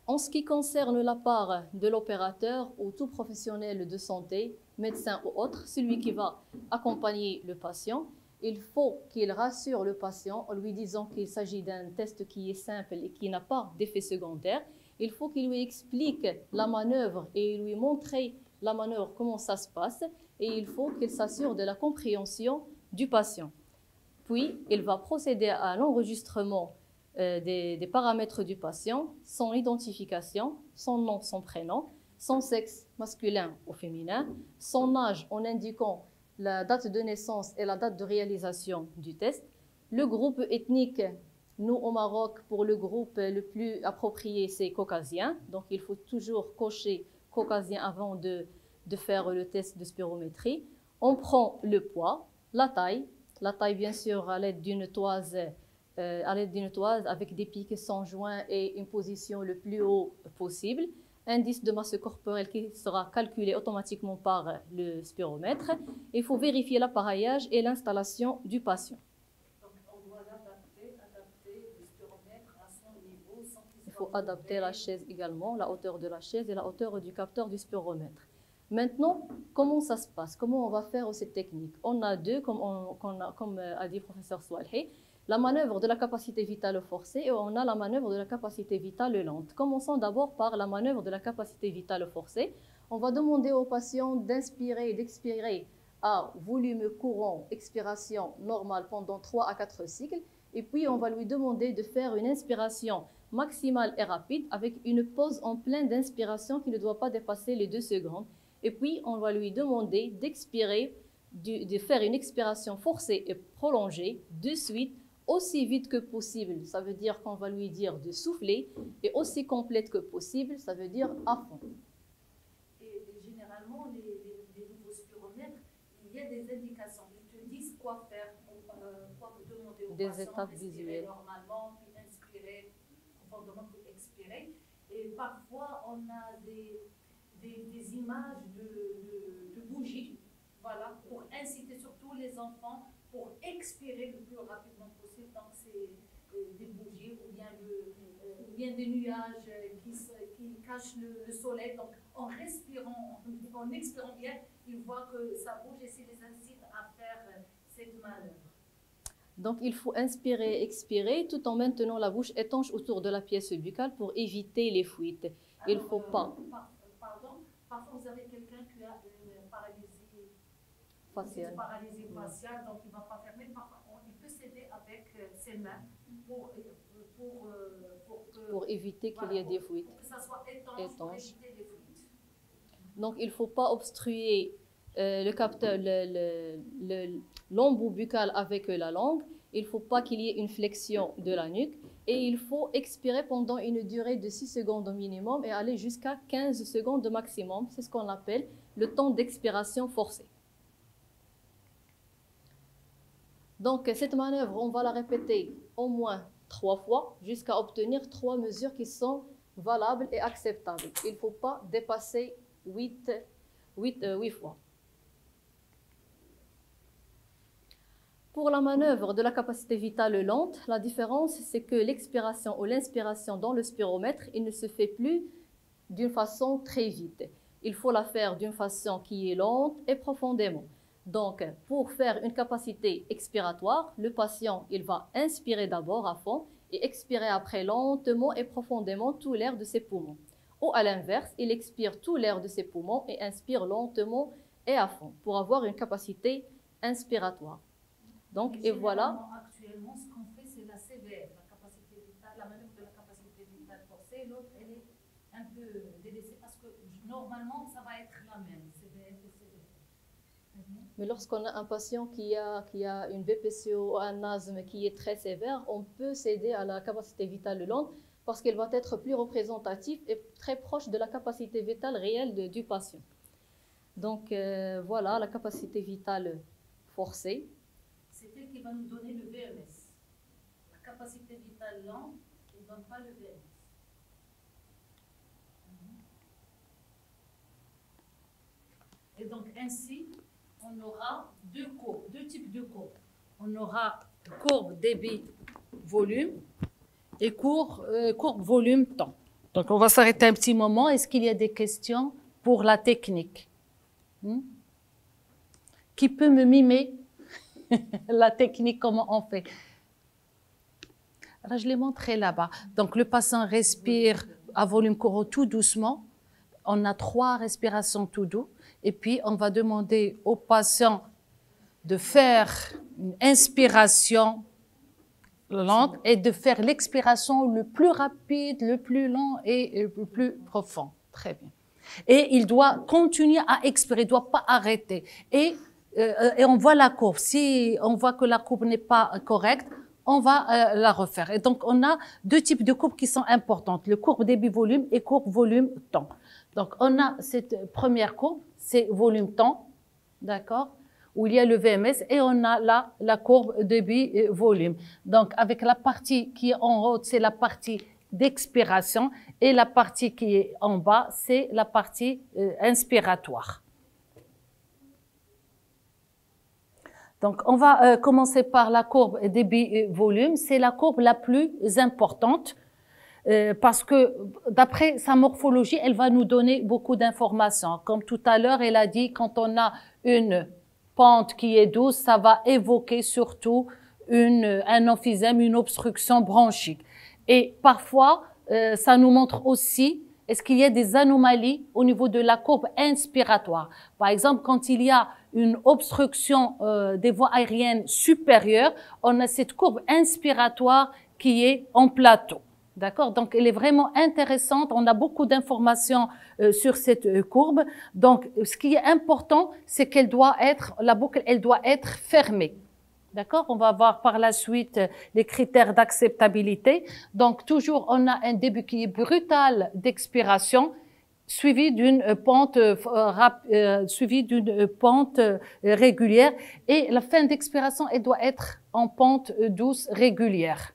S2: En ce qui concerne la part de l'opérateur ou tout professionnel de santé, médecin ou autre, celui qui va accompagner le patient, il faut qu'il rassure le patient en lui disant qu'il s'agit d'un test qui est simple et qui n'a pas d'effet secondaire. Il faut qu'il lui explique la manœuvre et lui montrer la manœuvre, comment ça se passe. Et il faut qu'il s'assure de la compréhension du patient. Puis, il va procéder à l'enregistrement des paramètres du patient, son identification, son nom, son prénom, son sexe masculin ou féminin, son âge en indiquant la date de naissance et la date de réalisation du test, le groupe ethnique. Nous, au Maroc, pour le groupe le plus approprié, c'est caucasien. Donc, il faut toujours cocher caucasien avant de faire le test de spirométrie. On prend le poids, la taille bien sûr à l'aide d'une toise, avec des pics sans joint et une position le plus haut possible. Indice de masse corporelle qui sera calculé automatiquement par le spiromètre. Il faut vérifier l'appareillage et l'installation du patient.
S1: Donc, on doit adapter le spiromètre à son niveau.
S2: Il faut adapter la chaise également, la hauteur de la chaise et la hauteur du capteur du spiromètre. Maintenant, comment ça se passe? Comment on va faire cette technique? On a deux, comme a dit le professeur Soualhi. La manœuvre de la capacité vitale forcée et on a la manœuvre de la capacité vitale lente. Commençons d'abord par la manœuvre de la capacité vitale forcée. On va demander au patient d'inspirer et d'expirer à volume courant, expiration normale pendant 3 à 4 cycles. Et puis, on va lui demander de faire une inspiration maximale et rapide avec une pause en pleine d'inspiration qui ne doit pas dépasser les 2 secondes. Et puis, on va lui demander d'expirer de faire une expiration forcée et prolongée de suite, aussi vite que possible, ça veut dire qu'on va lui dire de souffler, et aussi complète que possible, ça veut dire à fond.
S1: Et généralement, les nouveaux spiromètres, il y a des indications. Ils te disent quoi faire, quoi demander aux
S2: Des étapes visuelles.
S1: Normalement, puis inspirer, profondément, puis expirer. Et parfois, on a des images de bougies, voilà, pour inciter surtout les enfants pour expirer le plus rapidement possible. Donc, c'est des bougies ou bien des nuages qui cachent le soleil. Donc, en respirant, en expirant bien, ils voient que ça bouge et ça les incite à faire cette manœuvre.
S2: Donc, il faut inspirer, expirer, tout en maintenant la bouche étanche autour de la pièce buccale pour éviter les fuites. Il ne faut pas...
S1: Pardon, parfois vous avez quelqu'un qui a une paralysie faciale, donc il ne va pas fermer. Parfois, il peut s'aider avec ses mains
S2: pour éviter qu'il y ait des fuites.
S1: Pour que ça soit étanche. Pour éviter les fuites.
S2: Donc, il ne faut pas obstruer le capteur, l'embout buccal avec la langue. Il ne faut pas qu'il y ait une flexion de la nuque. Et il faut expirer pendant une durée de 6 secondes au minimum et aller jusqu'à 15 secondes au maximum. C'est ce qu'on appelle le temps d'expiration forcée. Donc, cette manœuvre, on va la répéter au moins 3 fois jusqu'à obtenir 3 mesures qui sont valables et acceptables. Il ne faut pas dépasser 8 fois. Pour la manœuvre de la capacité vitale lente, la différence, c'est que l'expiration ou l'inspiration dans le spiromètre, il ne se fait plus d'une façon très vite. Il faut la faire d'une façon qui est lente et profondément. Donc, pour faire une capacité expiratoire, le patient, il va inspirer d'abord à fond et expirer après lentement et profondément tout l'air de ses poumons. Ou à l'inverse, il expire tout l'air de ses poumons et inspire lentement et à fond pour avoir une capacité inspiratoire. Donc, et voilà.
S1: Actuellement, ce qu'on fait, c'est la CVF, la capacité vitale, la manœuvre de la capacité vitale forcée. L'autre, elle est un peu délaissée parce que normalement, ça va être la même, CVF et CVF.
S2: Mais lorsqu'on a un patient qui a une BPCO ou un asthme qui est très sévère, on peut s'aider à la capacité vitale lente parce qu'elle va être plus représentative et très proche de la capacité vitale réelle du patient. Donc, voilà la capacité vitale forcée.
S1: C'est elle qui va nous donner le VMS. La capacité vitale lente, elle ne donne pas le VMS. Et donc ainsi, on aura deux types de courbes. On aura courbe débit-volume et courbe volume-temps. Donc on va s'arrêter un petit moment. Est-ce qu'il y a des questions pour la technique? Qui peut me mimer la technique, comment on fait? Alors, je l'ai montré là-bas. Donc, le patient respire à volume courant tout doucement. On a 3 respirations tout doux. Et puis, on va demander au patient de faire une inspiration lente et de faire l'expiration le plus rapide, le plus lent et le plus profond. Très bien. Et il doit continuer à expirer, il ne doit pas arrêter. Et on voit la courbe. Si on voit que la courbe n'est pas correcte, on va la refaire. Et donc, on a 2 types de courbes qui sont importantes, le courbe débit-volume et courbe volume-temps. Donc, on a cette première courbe, c'est volume-temps, d'accord, où il y a le VMS, et on a là la courbe débit-volume. Donc, avec la partie qui est en haut, c'est la partie d'expiration, et la partie qui est en bas, c'est la partie inspiratoire. Donc, on va commencer par la courbe débit-volume. C'est la courbe la plus importante parce que d'après sa morphologie, elle va nous donner beaucoup d'informations. Comme tout à l'heure, elle a dit, quand on a une pente qui est douce, ça va évoquer surtout un emphysème, une obstruction bronchique. Et parfois, ça nous montre aussi est-ce qu'il y a des anomalies au niveau de la courbe inspiratoire. Par exemple, quand il y a une obstruction des voies aériennes supérieures, on a cette courbe inspiratoire qui est en plateau. D'accord? Donc, elle est vraiment intéressante. On a beaucoup d'informations sur cette courbe. Donc, ce qui est important, c'est qu'elle doit être, la boucle, elle doit être fermée. D'accord? On va voir par la suite les critères d'acceptabilité. Donc, toujours, on a un début qui est brutal d'expiration, suivi d'une pente, régulière. Et la fin d'expiration, elle doit être en pente douce régulière.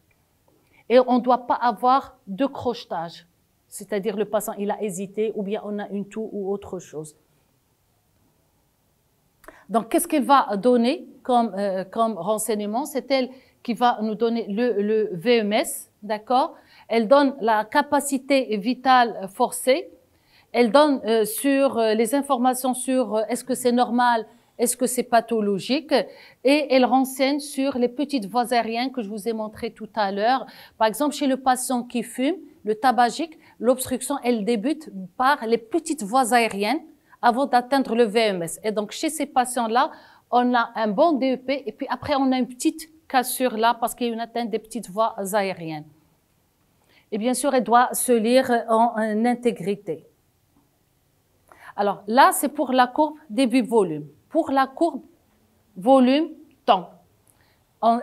S1: Et on ne doit pas avoir de crochetage. C'est-à-dire le patient, il a hésité ou bien on a une toux ou autre chose. Donc, qu'est-ce qu'elle va donner comme renseignement? C'est elle qui va nous donner le VMS, d'accord? Elle donne la capacité vitale forcée. Elle donne sur les informations sur est-ce que c'est normal, est-ce que c'est pathologique, et elle renseigne sur les petites voies aériennes que je vous ai montrées tout à l'heure. Par exemple, chez le patient qui fume, le tabagique, l'obstruction, elle débute par les petites voies aériennes avant d'atteindre le VMS. Et donc, chez ces patients-là, on a un bon DEP et puis après, on a une petite cassure là parce qu'il y a une atteinte des petites voies aériennes. Et bien sûr, elle doit se lire en intégrité. Alors là, c'est pour la courbe début-volume. Pour la courbe volume-temps,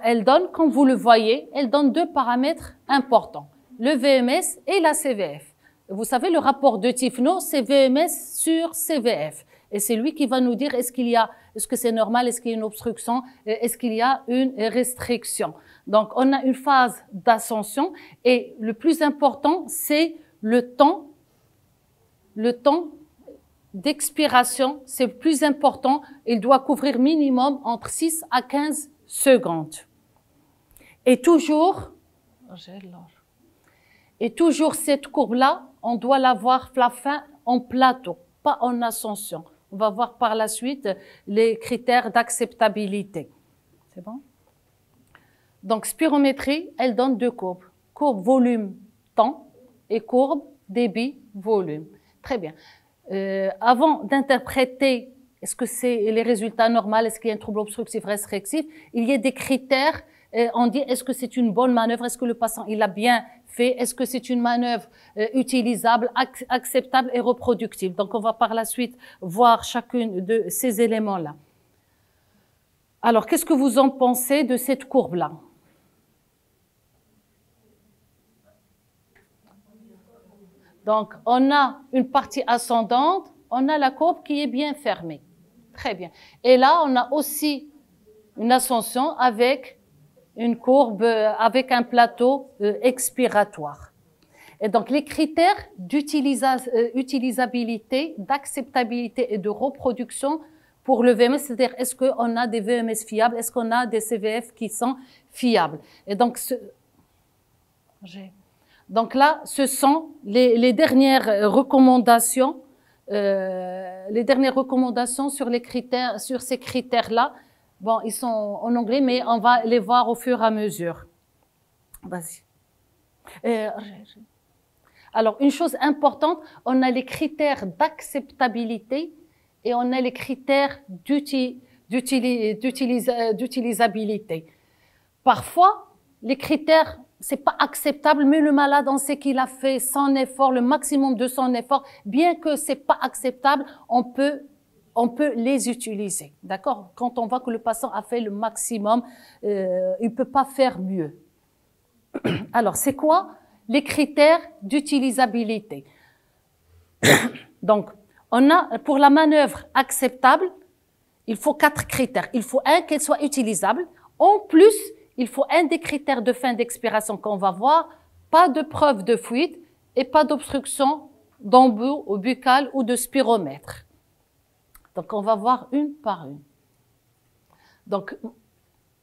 S1: elle donne, comme vous le voyez, elle donne deux paramètres importants, le VMS et la CVF. Vous savez, le rapport de Tifno, c'est VMS sur CVF. Et c'est lui qui va nous dire est-ce que c'est normal, est-ce qu'il y a une obstruction, est-ce qu'il y a une restriction. Donc, on a une phase d'ascension et le plus important, c'est le temps d'expiration, c'est le plus important. Il doit couvrir minimum entre 6 à 15 secondes. Et toujours cette courbe-là, on doit la voir la fin en plateau, pas en ascension. On va voir par la suite les critères d'acceptabilité. C'est bon? Donc, spirométrie, elle donne deux courbes. Courbe volume-temps et courbe débit-volume. Très bien. Avant d'interpréter est-ce que c'est les résultats normaux, est-ce qu'il y a un trouble obstructif restrictif, il y a des critères. On dit est-ce que c'est une bonne manœuvre, est-ce que le patient il a bien fait, est-ce que c'est une manœuvre utilisable, acceptable et reproductible. Donc on va par la suite voir chacune de ces éléments-là. Alors qu'est-ce que vous en pensez de cette courbe-là? Donc on a une partie ascendante, on a la courbe qui est bien fermée. Très bien. Et là on a aussi une ascension avec une courbe avec un plateau expiratoire. Et donc, les critères d'utilisabilité, d'acceptabilité et de reproduction pour le VMS, c'est-à-dire est-ce qu'on a des VMS fiables, est-ce qu'on a des CVF qui sont fiables. Et donc, là, ce sont les dernières recommandations, sur les critères, sur ces critères-là. Bon, ils sont en anglais, mais on va les voir au fur et à mesure. Vas-y. Alors, une chose importante, on a les critères d'acceptabilité et on a les critères d'utilisabilité. Parfois, les critères, c'est pas acceptable, mais le malade, on sait qu'il a fait son effort, le maximum de son effort. Bien que c'est pas acceptable, on peut les utiliser, d'accord? Quand on voit que le patient a fait le maximum, il peut pas faire mieux. Alors, c'est quoi les critères d'utilisabilité? Donc, on a, pour la manœuvre acceptable, il faut 4 critères. Il faut qu'elle soit utilisable. En plus, il faut un des critères de fin d'expiration qu'on va voir, pas de preuve de fuite et pas d'obstruction d'embout buccal ou de spiromètre. Donc, on va voir une par une. Donc,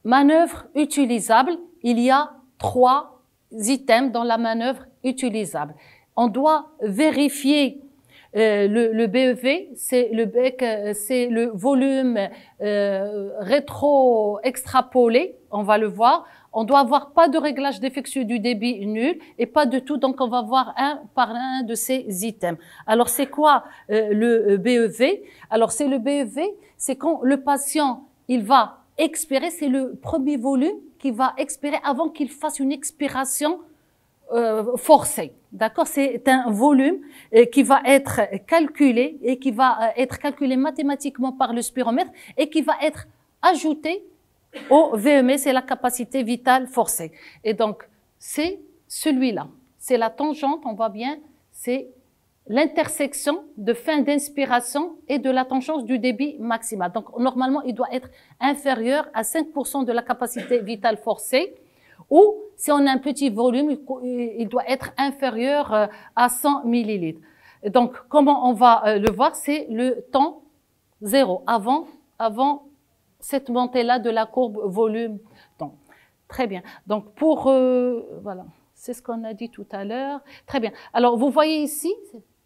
S1: manœuvre utilisable, il y a 3 items dans la manœuvre utilisable. On doit vérifier le BEV, c'est le volume rétro-extrapolé, on va le voir. On doit avoir pas de réglage défectueux du débit nul et pas de tout, donc on va voir un par un de ces items. Alors c'est quoi le BEV? Alors c'est le BEV, c'est quand le patient il va expirer, c'est le premier volume qui va expirer avant qu'il fasse une expiration forcé. D'accord? C'est un volume qui va être calculé et qui va être calculé mathématiquement par le spiromètre et qui va être ajouté au VME, c'est la capacité vitale forcée. Et donc, c'est celui-là. C'est la tangente, on voit bien, c'est l'intersection de fin d'inspiration et de la tangente du débit maximal. Donc, normalement, il doit être inférieur à 5% de la capacité vitale forcée. Ou, si on a un petit volume, il doit être inférieur à 100 millilitres. Donc, comment on va le voir? C'est le temps zéro, avant cette montée-là de la courbe volume-temps. Très bien. Donc, voilà, c'est ce qu'on a dit tout à l'heure. Très bien. Alors, vous voyez ici,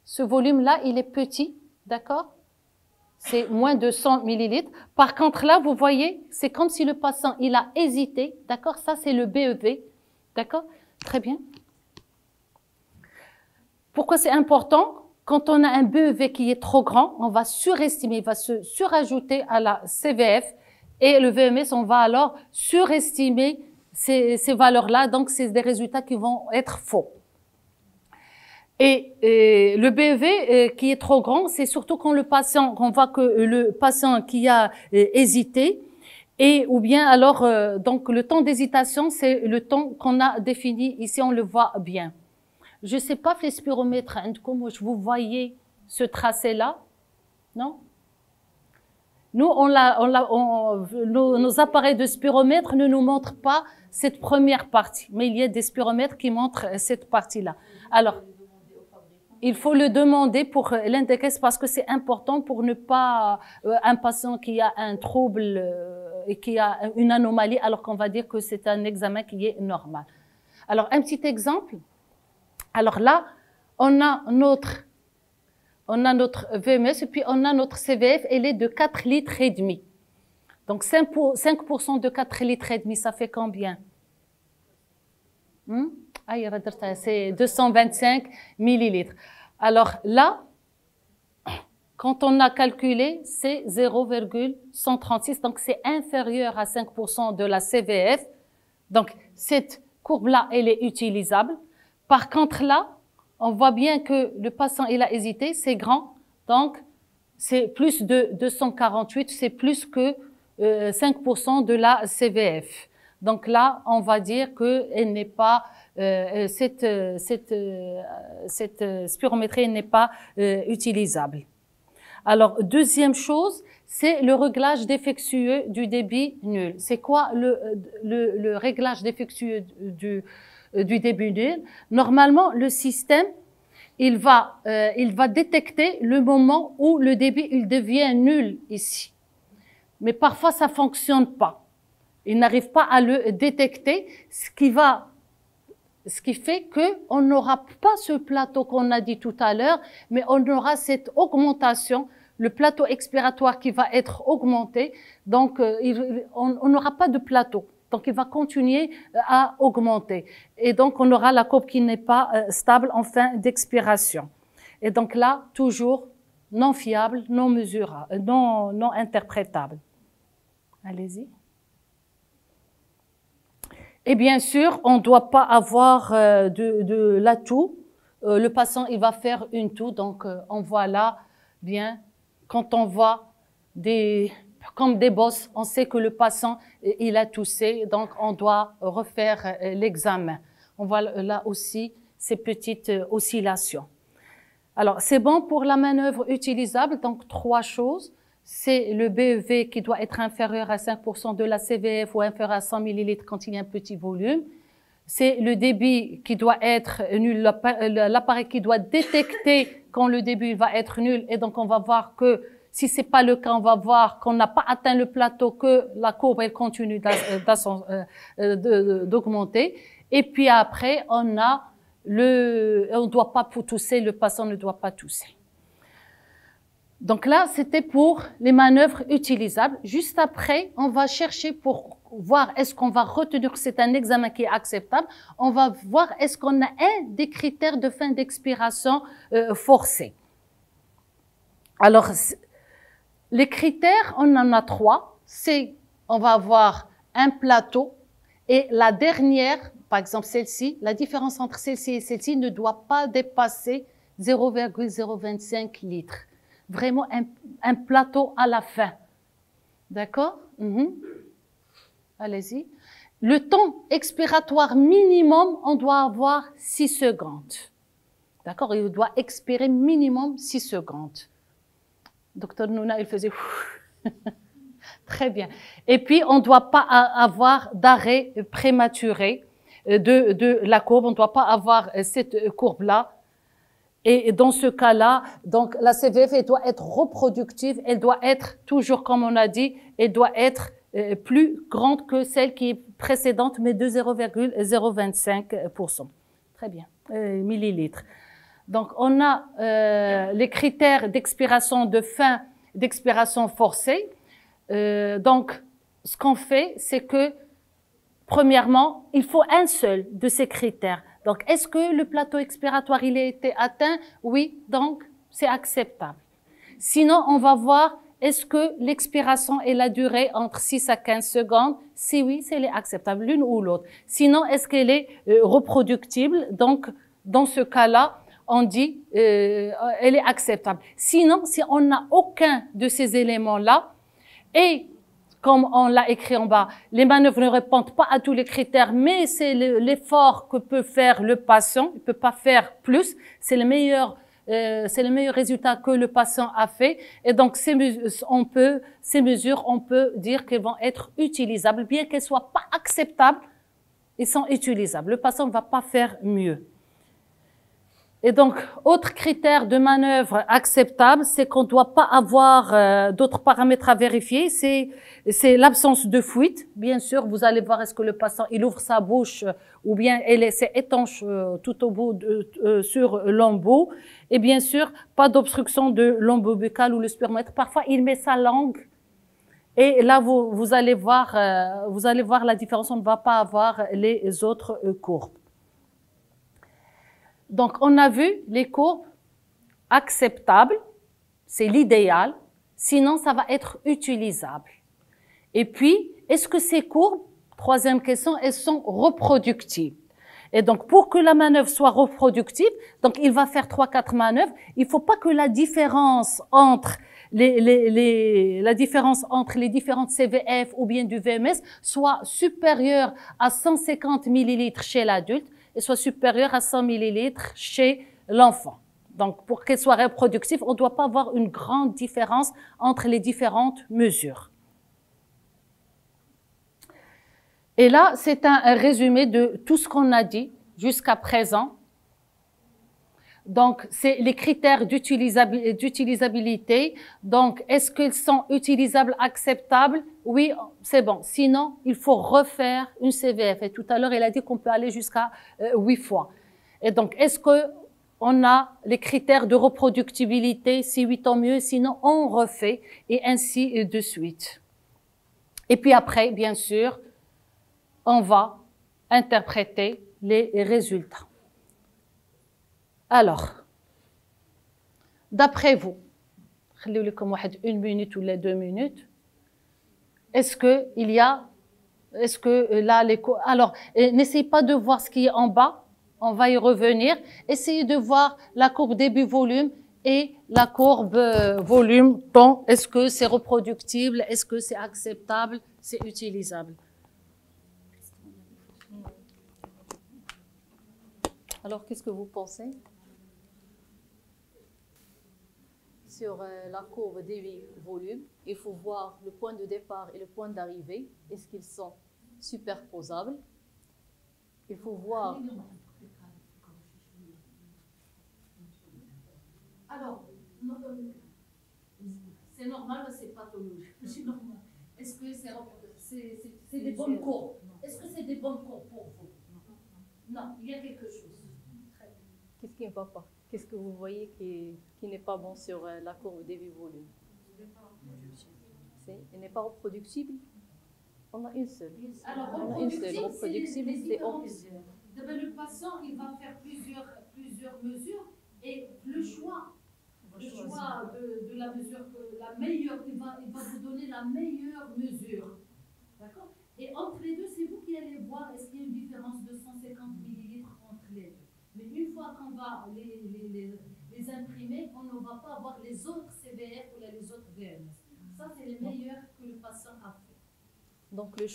S1: ce volume-là, il est petit, d'accord? C'est moins de 100 millilitres. Par contre, là, vous voyez, c'est comme si le patient, il a hésité, d'accord? Ça, c'est le BEV, d'accord? Très bien. Pourquoi c'est important? Quand on a un BEV qui est trop grand, on va surestimer, il va se surajouter à la CVF et le VMS, on va alors surestimer ces valeurs-là. Donc, c'est des résultats qui vont être faux. Et le BEV qui est trop grand, c'est surtout quand on voit que le patient qui a hésité, ou bien alors, donc le temps d'hésitation, c'est le temps qu'on a défini. Ici, on le voit bien. Je sais pas, les spiromètres, comment vous voyez ce tracé-là? Non? Nous, nos appareils de spiromètre ne nous montrent pas cette première partie, mais il y a des spiromètres qui montrent cette partie-là. Alors, il faut le demander pour l'index parce que c'est important pour ne pas un patient qui a un trouble et qui a une anomalie alors qu'on va dire que c'est un examen qui est normal. Alors, un petit exemple. Alors là, on a notre VMS et puis on a notre CVF, elle est de 4 litres et demi. Donc 5% de 4 litres et demi, ça fait combien? C'est 225 millilitres. Alors là, quand on a calculé, c'est 0,136, donc c'est inférieur à 5% de la CVF. Donc cette courbe-là, elle est utilisable. Par contre là, on voit bien que le patient, il a hésité, c'est grand, donc c'est plus de 248, c'est plus que 5% de la CVF. Donc là, on va dire qu'elle n'est pas, cette spirométrie n'est pas utilisable. Alors, deuxième chose, c'est le réglage défectueux du débit nul. C'est quoi le réglage défectueux du débit nul? Normalement, le système, il va détecter le moment où le débit il devient nul ici. Mais parfois, ça fonctionne pas. Il n'arrive pas à le détecter, ce qui fait qu'on n'aura pas ce plateau qu'on a dit tout à l'heure, mais on aura cette augmentation, le plateau expiratoire qui va être augmenté. Donc, on n'aura pas de plateau. Donc, il va continuer à augmenter. Et donc, on aura la courbe qui n'est pas stable en fin d'expiration. Et donc là, toujours non fiable, non mesurable, non interprétable. Allez-y. Et bien sûr, on ne doit pas avoir de la toux. Le patient, il va faire une toux. Donc, on voit là, bien, quand on voit comme des bosses, on sait que le patient, il a toussé. Donc, on doit refaire l'examen. On voit là aussi ces petites oscillations. Alors, c'est bon pour la manœuvre utilisable. Donc, 3 choses. C'est le BEV qui doit être inférieur à 5% de la CVF ou inférieur à 100 millilitres quand il y a un petit volume. C'est le débit qui doit être nul, l'appareil qui doit détecter quand le débit va être nul. Et donc, on va voir que si c'est pas le cas, on va voir qu'on n'a pas atteint le plateau, que la courbe, elle continue d'augmenter. Et puis après, on ne doit pas tousser, le patient ne doit pas tousser. Donc là, c'était pour les manœuvres utilisables. Juste après, on va chercher pour voir est-ce qu'on va retenir que c'est un examen qui est acceptable. On va voir est-ce qu'on a un des critères de fin d'expiration forcés. Alors, les critères, on en a 3. On va avoir un plateau et la dernière par exemple celle-ci, la différence entre celle-ci et celle-ci ne doit pas dépasser 0,025 litres. Vraiment un plateau à la fin. D'accord? Allez-y. Le temps expiratoire minimum, on doit avoir 6 secondes. D'accord? Il doit expirer minimum 6 secondes. Docteur Nouna, il faisait... Très bien. Et puis, on ne doit pas avoir d'arrêt prématuré de la courbe. On ne doit pas avoir cette courbe-là. Et dans ce cas-là, donc la CVF, elle doit être reproductive. Elle doit être, toujours comme on a dit, elle doit être plus grande que celle qui est précédente, mais de 0,025%. Très bien. Millilitres. Donc, on a les critères d'expiration de fin, d'expiration forcée. Donc, ce qu'on fait, c'est que, premièrement, il faut un seul de ces critères. Donc, est-ce que le plateau expiratoire, il a été atteint? Oui, donc, c'est acceptable. Sinon, on va voir, est-ce que l'expiration et la durée entre 6 à 15 secondes? Si oui, c'est acceptable, l'une ou l'autre. Sinon, est-ce qu'elle est reproductible? Donc, dans ce cas-là, on dit, elle est acceptable. Sinon, si on n'a aucun de ces éléments-là, et comme on l'a écrit en bas, les manœuvres ne répondent pas à tous les critères, mais c'est l'effort que peut faire le patient. Il peut pas faire plus. C'est le meilleur résultat que le patient a fait. Et donc, ces mesures, on peut dire qu'elles vont être utilisables, bien qu'elles soient pas acceptables, elles sont utilisables. Le patient ne va pas faire mieux. Et donc, autre critère de manœuvre acceptable, c'est qu'on ne doit pas avoir d'autres paramètres à vérifier. C'est l'absence de fuite. Bien sûr, vous allez voir est-ce que le patient il ouvre sa bouche ou bien c'est étanche tout au bout sur l'embout. Et bien sûr, pas d'obstruction de l'embout buccal ou le spermomètre. Parfois, il met sa langue. Et là, vous allez voir la différence. On ne va pas avoir les autres courbes. Donc, on a vu les courbes acceptables, c'est l'idéal, sinon ça va être utilisable. Et puis, est-ce que ces courbes, troisième question, elles sont reproductibles? Et donc, pour que la manœuvre soit reproductive, donc il va faire 3-4 manœuvres, il ne faut pas que la différence entre les différentes CVF ou bien du VMS soit supérieure à 150 millilitres chez l'adulte, et soit supérieure à 100 millilitres chez l'enfant. Donc, pour qu'elle soit reproductive, on ne doit pas avoir une grande différence entre les différentes mesures. Et là, c'est un résumé de tout ce qu'on a dit jusqu'à présent. Donc, c'est les critères d'utilisabilité. Donc, est-ce qu'ils sont utilisables, acceptables? Oui, c'est bon. Sinon, il faut refaire une CVF. Et tout à l'heure, il a dit qu'on peut aller jusqu'à 8 fois. Et donc, est-ce que on a les critères de reproductibilité? Si oui, tant mieux. Sinon, on refait et ainsi de suite. Et puis après, bien sûr, on va interpréter les résultats. Alors, d'après vous, une minute ou 2 minutes, est-ce que là, alors, n'essayez pas de voir ce qui est en bas, on va y revenir. Essayez de voir la courbe début-volume et la courbe volume-temps. Est-ce que c'est reproductible? Est-ce que c'est acceptable? C'est utilisable? Alors, qu'est-ce que vous pensez? Sur la courbe débit-volume, il faut voir le point de départ et le point d'arrivée. Est-ce qu'ils sont superposables? Il faut voir... Alors, c'est normal ou c'est pathologique? C'est normal. Est-ce que c'est des bonnes courbes? Est-ce que c'est des bonnes courbes pour vous? Non, il y a quelque chose. Qu'est-ce qui ne va pas? Qu'est-ce que vous voyez qui n'est pas bon sur la courbe débit-volume? Elle n'est pas reproductible? On a une seule. Alors, reproductible, c'est les différentes mesures. Le patient, il va faire plusieurs mesures et le choix de la mesure, la meilleure, il va vous donner la meilleure mesure. D'accord? Et entre les deux, c'est vous qui allez voir est-ce qu'il y a une différence de 150 millilitres entre les deux. Mais une fois qu'on va les imprimer, on ne va pas avoir les autres CVF ou les autres VMS. Ça, c'est le meilleur que le patient a fait.
S2: Donc le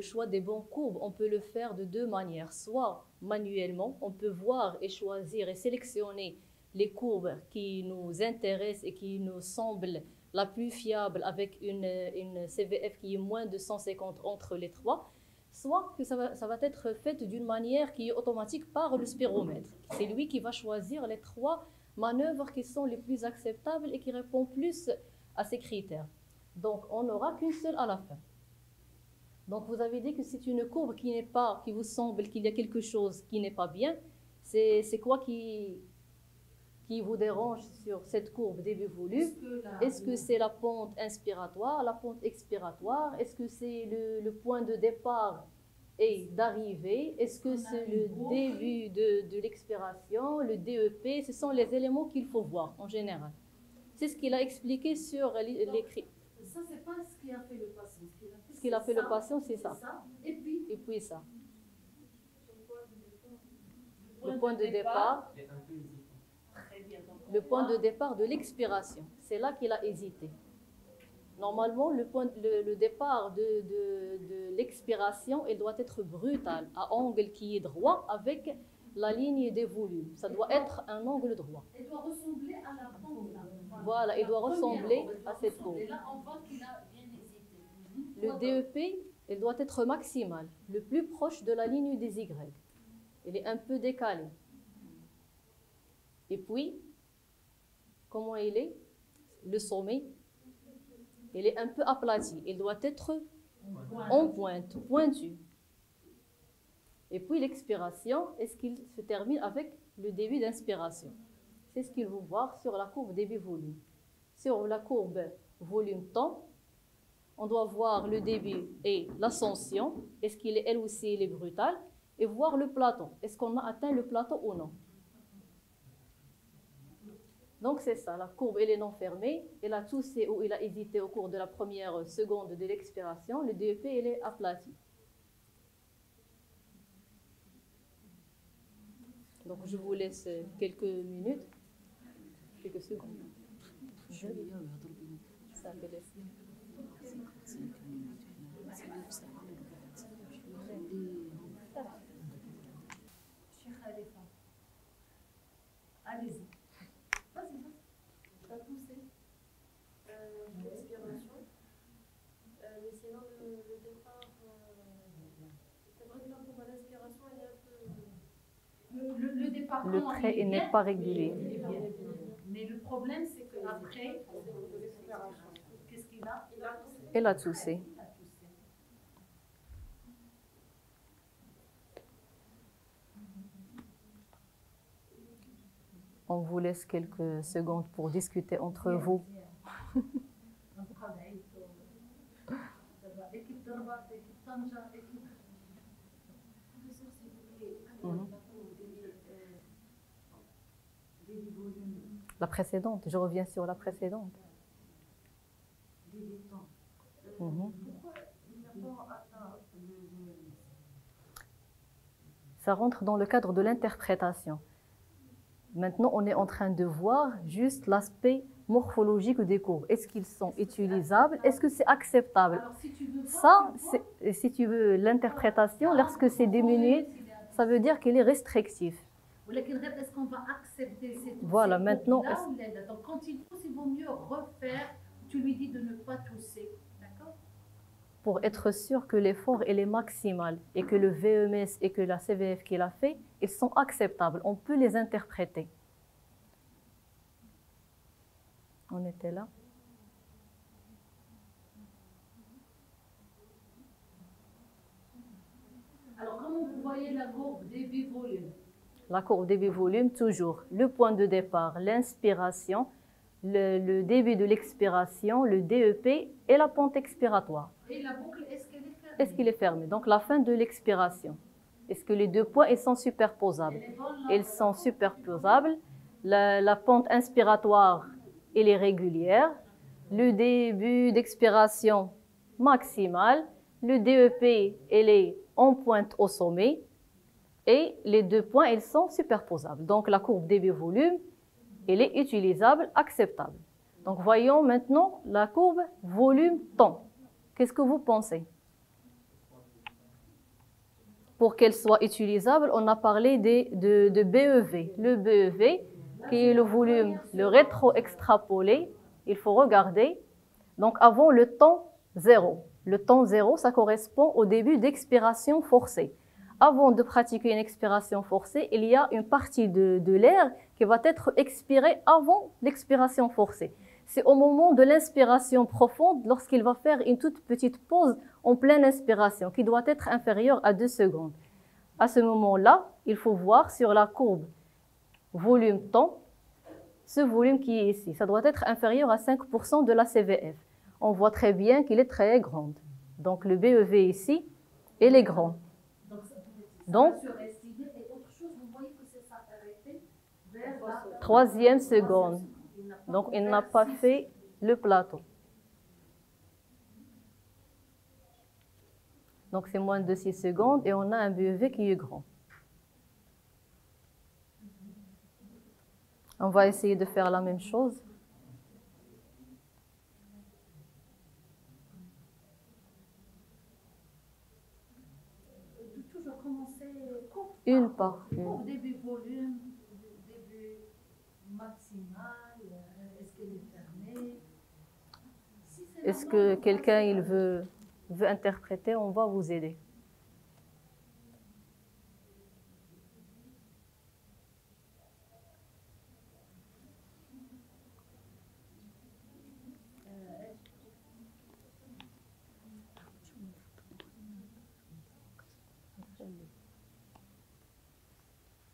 S2: choix des bons courbes, on peut le faire de deux manières. Soit manuellement, on peut voir et choisir et sélectionner les courbes qui nous intéressent et qui nous semblent la plus fiable avec une CVF qui est moins de 150 entre les trois. Soit que ça va être fait d'une manière qui est automatique par le spiromètre. C'est lui qui va choisir les trois manœuvres qui sont les plus acceptables et qui répondent plus à ces critères. Donc on n'aura qu'une seule à la fin. Donc, vous avez dit que c'est une courbe qui vous semble qu'il y a quelque chose qui n'est pas bien. C'est quoi qui vous dérange sur cette courbe début volume? Est-ce que c'est la pente inspiratoire, la pente expiratoire? Est-ce que c'est le point de départ et d'arrivée? Est-ce que c'est le début de l'expiration, le DEP? Ce sont les éléments qu'il faut voir en général. C'est ce qu'il a expliqué sur l'écrit.
S1: Ça, c'est pas ce qu'il a fait le patient.
S2: Ce qu'il a fait le patient, c'est ça.
S1: Et
S2: puis ça. Le point de départ. Le point de départ de l'expiration. C'est là qu'il a hésité. Normalement, le départ de l'expiration, il doit être brutal, à angle qui est droit avec la ligne des volumes. Ça doit être un angle droit.
S1: Il doit ressembler à la pente.
S2: Voilà, il doit ressembler à cette courbe.
S1: Et là, on voit qu'il a bien hésité.
S2: Le DEP, il doit être maximal, le plus proche de la ligne des Y. Il est un peu décalé. Et puis, comment il est? Le sommet, il est un peu aplati. Il doit être en pointe, pointu. Et puis l'expiration, est-ce qu'il se termine avec le début d'inspiration? C'est ce qu'il faut voir sur la courbe début-volume. Sur la courbe volume-temps, on doit voir le début et l'ascension. Est-ce qu'il est, elle aussi, il est brutal? Et voir le plateau. Est-ce qu'on a atteint le plateau ou non? Donc c'est ça, la courbe elle est non fermée. Elle a toussé ou il a hésité au cours de la première seconde de l'expiration. Le DEP, il est aplati. Donc je vous laisse quelques minutes, quelques secondes. Ça me laisse.
S1: Allez-y. Vas-y, t'as poussé.
S3: L'expiration. Mais sinon, le départ. C'est vrai que là, pour l'inspiration, elle est un peu.
S1: Le départ.
S2: Le trait il n'est pas régulier.
S1: Mais le problème, c'est qu'après, qu'est-ce qu'il a?
S2: Il a toussé. On vous laisse quelques secondes pour discuter entre vous. La précédente, je reviens sur la précédente. Ça rentre dans le cadre de l'interprétation. Maintenant, on est en train de voir juste l'aspect morphologique des courbes. Est-ce qu'ils sont utilisables? Est-ce que c'est acceptable? Ça, si tu veux l'interprétation, lorsque c'est diminué, ça veut dire qu'il est restrictif.
S1: Est-ce qu'on va accepter cette
S2: voilà, maintenant.
S1: Donc, quand il tousse, il vaut mieux refaire. Tu lui dis de ne pas tousser. D'accord?
S2: Pour être sûr que l'effort est maximal et que le VMS et que la CVF qu'il a fait, ils sont acceptables. On peut les interpréter. On était là.
S1: Alors, comment vous voyez la courbe début-volume?
S2: La courbe début-volume, toujours le point de départ, l'inspiration, le début de l'expiration, le DEP et la pente expiratoire.
S1: Et la boucle, est-ce qu'elle est fermée?
S2: Est-ce qu'il est fermé? Donc la fin de l'expiration. Est-ce que les deux points ils sont superposables? Ils sont superposables. La pente inspiratoire, elle est régulière. Le début d'expiration maximal. Le DEP, elle est en pointe au sommet et les deux points, ils sont superposables. Donc, la courbe débit-volume, elle est utilisable, acceptable. Donc, voyons maintenant la courbe volume-temps. Qu'est-ce que vous pensez? Pour qu'elle soit utilisable, on a parlé de BEV. Le BEV, qui est le volume, le rétro-extrapolé, il faut regarder. Donc, avant le temps 0. Le temps 0, ça correspond au début d'expiration forcée. Avant de pratiquer une expiration forcée, il y a une partie de l'air qui va être expirée avant l'expiration forcée. C'est au moment de l'inspiration profonde, lorsqu'il va faire une toute petite pause en pleine inspiration, qui doit être inférieure à 2 secondes. À ce moment-là, il faut voir sur la courbe volume-temps, ce volume qui est ici. Ça doit être inférieur à 5% de la CVF. On voit très bien qu'il est très grand. Donc, le BEV ici, il est grand. Donc, troisième seconde. Donc, il n'a pas fait le plateau. Donc, c'est moins de 6 secondes et on a un BEV qui est grand. On va essayer de faire la même chose.
S1: Toujours commencer
S2: Une par une.
S1: Courbe début volume, début maximal, est-ce qu'elle est fermée?
S2: Est-ce que quelqu'un il veut interpréter? On va vous aider.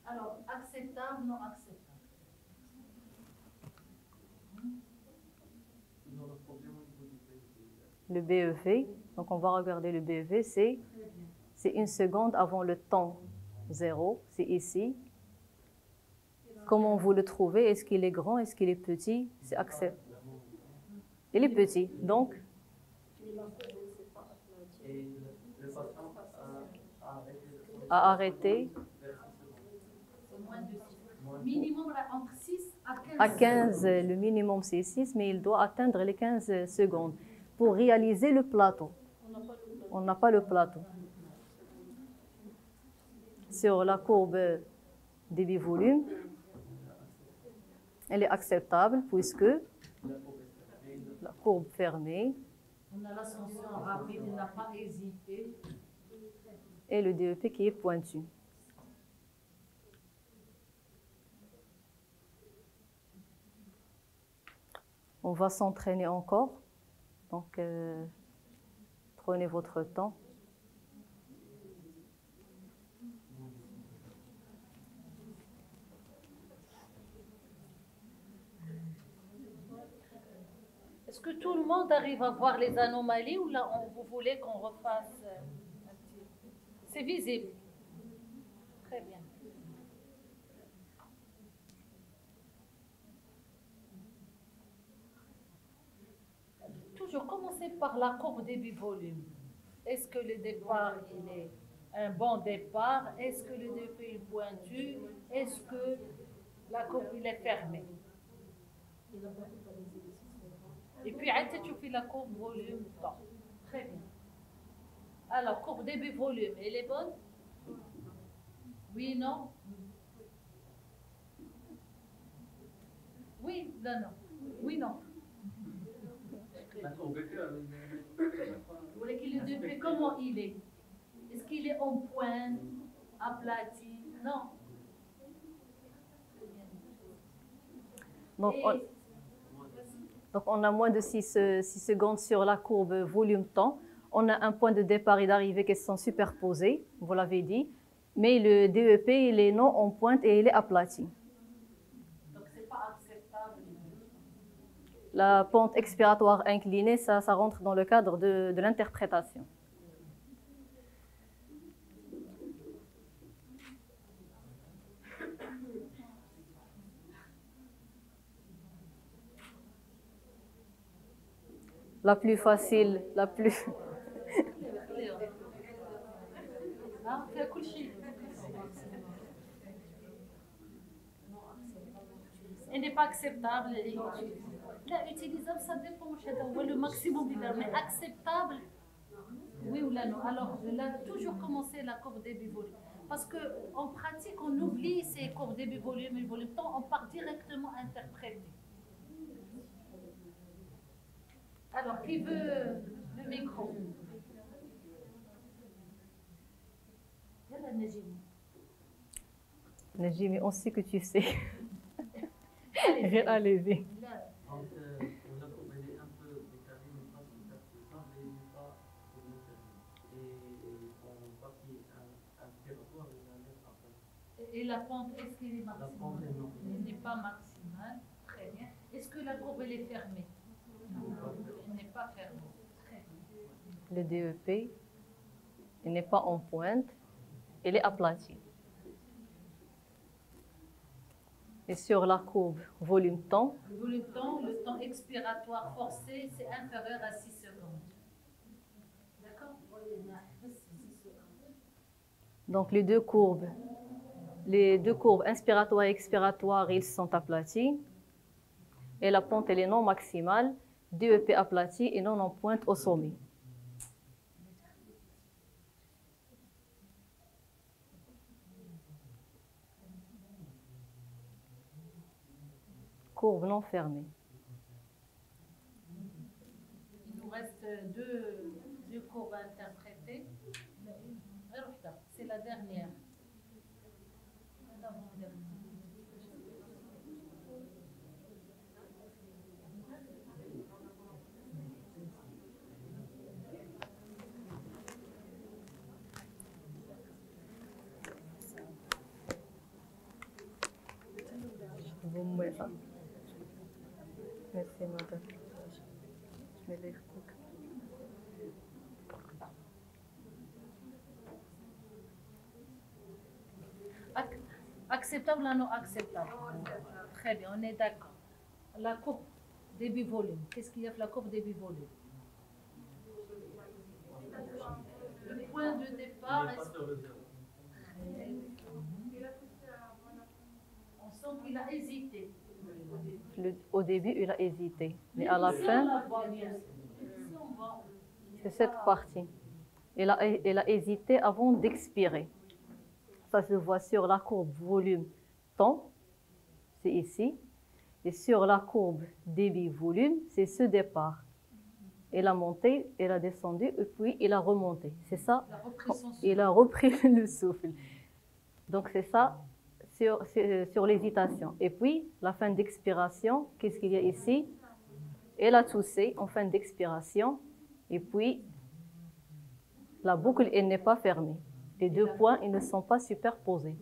S1: Alors, acceptable, non acceptable.
S2: Le BEV, donc on va regarder le BEV, c'est 1 seconde avant le temps 0, c'est ici. Comment vous le trouvez? Est-ce qu'il est grand? Est-ce qu'il est petit? C'est acceptable. Il est petit, donc à arrêter
S1: Minimum entre 6
S2: à 15. Le minimum c'est 6, mais il doit atteindre les 15 secondes pour réaliser le plateau. On n'a pas le plateau. Sur la courbe débit-volume, elle est acceptable puisque la courbe fermée.
S1: On a l'ascension rapide, il n'a pas hésité.
S2: Et le DEP qui est pointu. On va s'entraîner encore. Donc, prenez votre temps.
S1: Est-ce que tout le monde arrive à voir les anomalies ou là, vous voulez qu'on refasse un petit... C'est visible. Très bien. Toujours commencer par la courbe débit-volume. Est-ce que le départ, il est un bon départ? Est-ce que le début est pointu? Est-ce que la courbe, il est fermée? Et puis, tu fais la courbe volume-temps. Très bien. Alors, courbe débit-volume, elle est bonne? Oui, non? Oui, non, non. Oui, non. Vous voulez qu'il le début, comment il est? Est-ce qu'il est en pointe, aplati? Non.
S2: Donc, on a moins de 6 secondes sur la courbe volume-temps. On a un point de départ et d'arrivée qui sont superposés, vous l'avez dit. Mais le DEP, il est non en pointe et il est aplati.
S1: Donc, ce n'est pas acceptable.
S2: La pente expiratoire inclinée, ça rentre dans le cadre de l'interprétation. La plus facile, la plus
S1: Ah, fait كل شيء. Elle n'est pas acceptable. Là, utilisable, ça dépend. Le maximum, mais acceptable, oui ou là non. Alors, là, toujours commencer la courbe début-volume. Parce qu'en pratique, on oublie ces courbes début-volume et volume-temps, on part directement interpréter. Alors, qui veut le micro?
S2: Najimi, on sait que tu sais. Allez-y.
S4: Donc, la courbe elle est un peu décalée, mais pas super puissante, mais elle n'est pas déterminée. Et en partie inspiratoire, elle va être après.
S1: Et la pente, est-ce qu'elle est
S4: La
S1: maximale?
S4: pente est non.
S1: Elle n'est pas maximale. Très bien. Est-ce que la courbe, elle est fermée? Non, elle n'est pas fermée. Très bien.
S2: Le DEP, il n'est pas en pointe, il est aplati. Et sur la courbe volume-temps,
S1: Le volume-temps, le temps expiratoire forcé, c'est inférieur à 6 secondes. D'accord?
S2: donc les deux courbes inspiratoires et expiratoires, ils sont aplatis. Et la pente, elle est non maximale, DEP aplati et non en pointe au sommet. Courbe non fermée.
S1: Il nous reste deux courbes à interpréter. C'est la dernière.
S2: Merci, madame. Je me lève.
S1: Acceptable ou non acceptable? Très bien, on est d'accord. La courbe début-volume. Qu'est-ce qu'il y a pour la courbe début-volume? Le point de départ.
S4: Il n'est pas sur le zéro.
S1: On sent qu'il a hésité.
S2: Au début, il a hésité. Mais à la fin, c'est cette partie. Il a hésité avant d'expirer. Ça se voit sur la courbe volume-temps, c'est ici. Et sur la courbe débit-volume, c'est ce départ. Il a monté, il a descendu, et puis il a remonté. C'est ça. Il a repris le souffle. Donc c'est ça sur l'hésitation. Et puis, la fin d'expiration, qu'est-ce qu'il y a ici? Il a toussé en fin d'expiration. Et puis, la boucle, elle n'est pas fermée. Les deux points, ils ne sont pas superposés.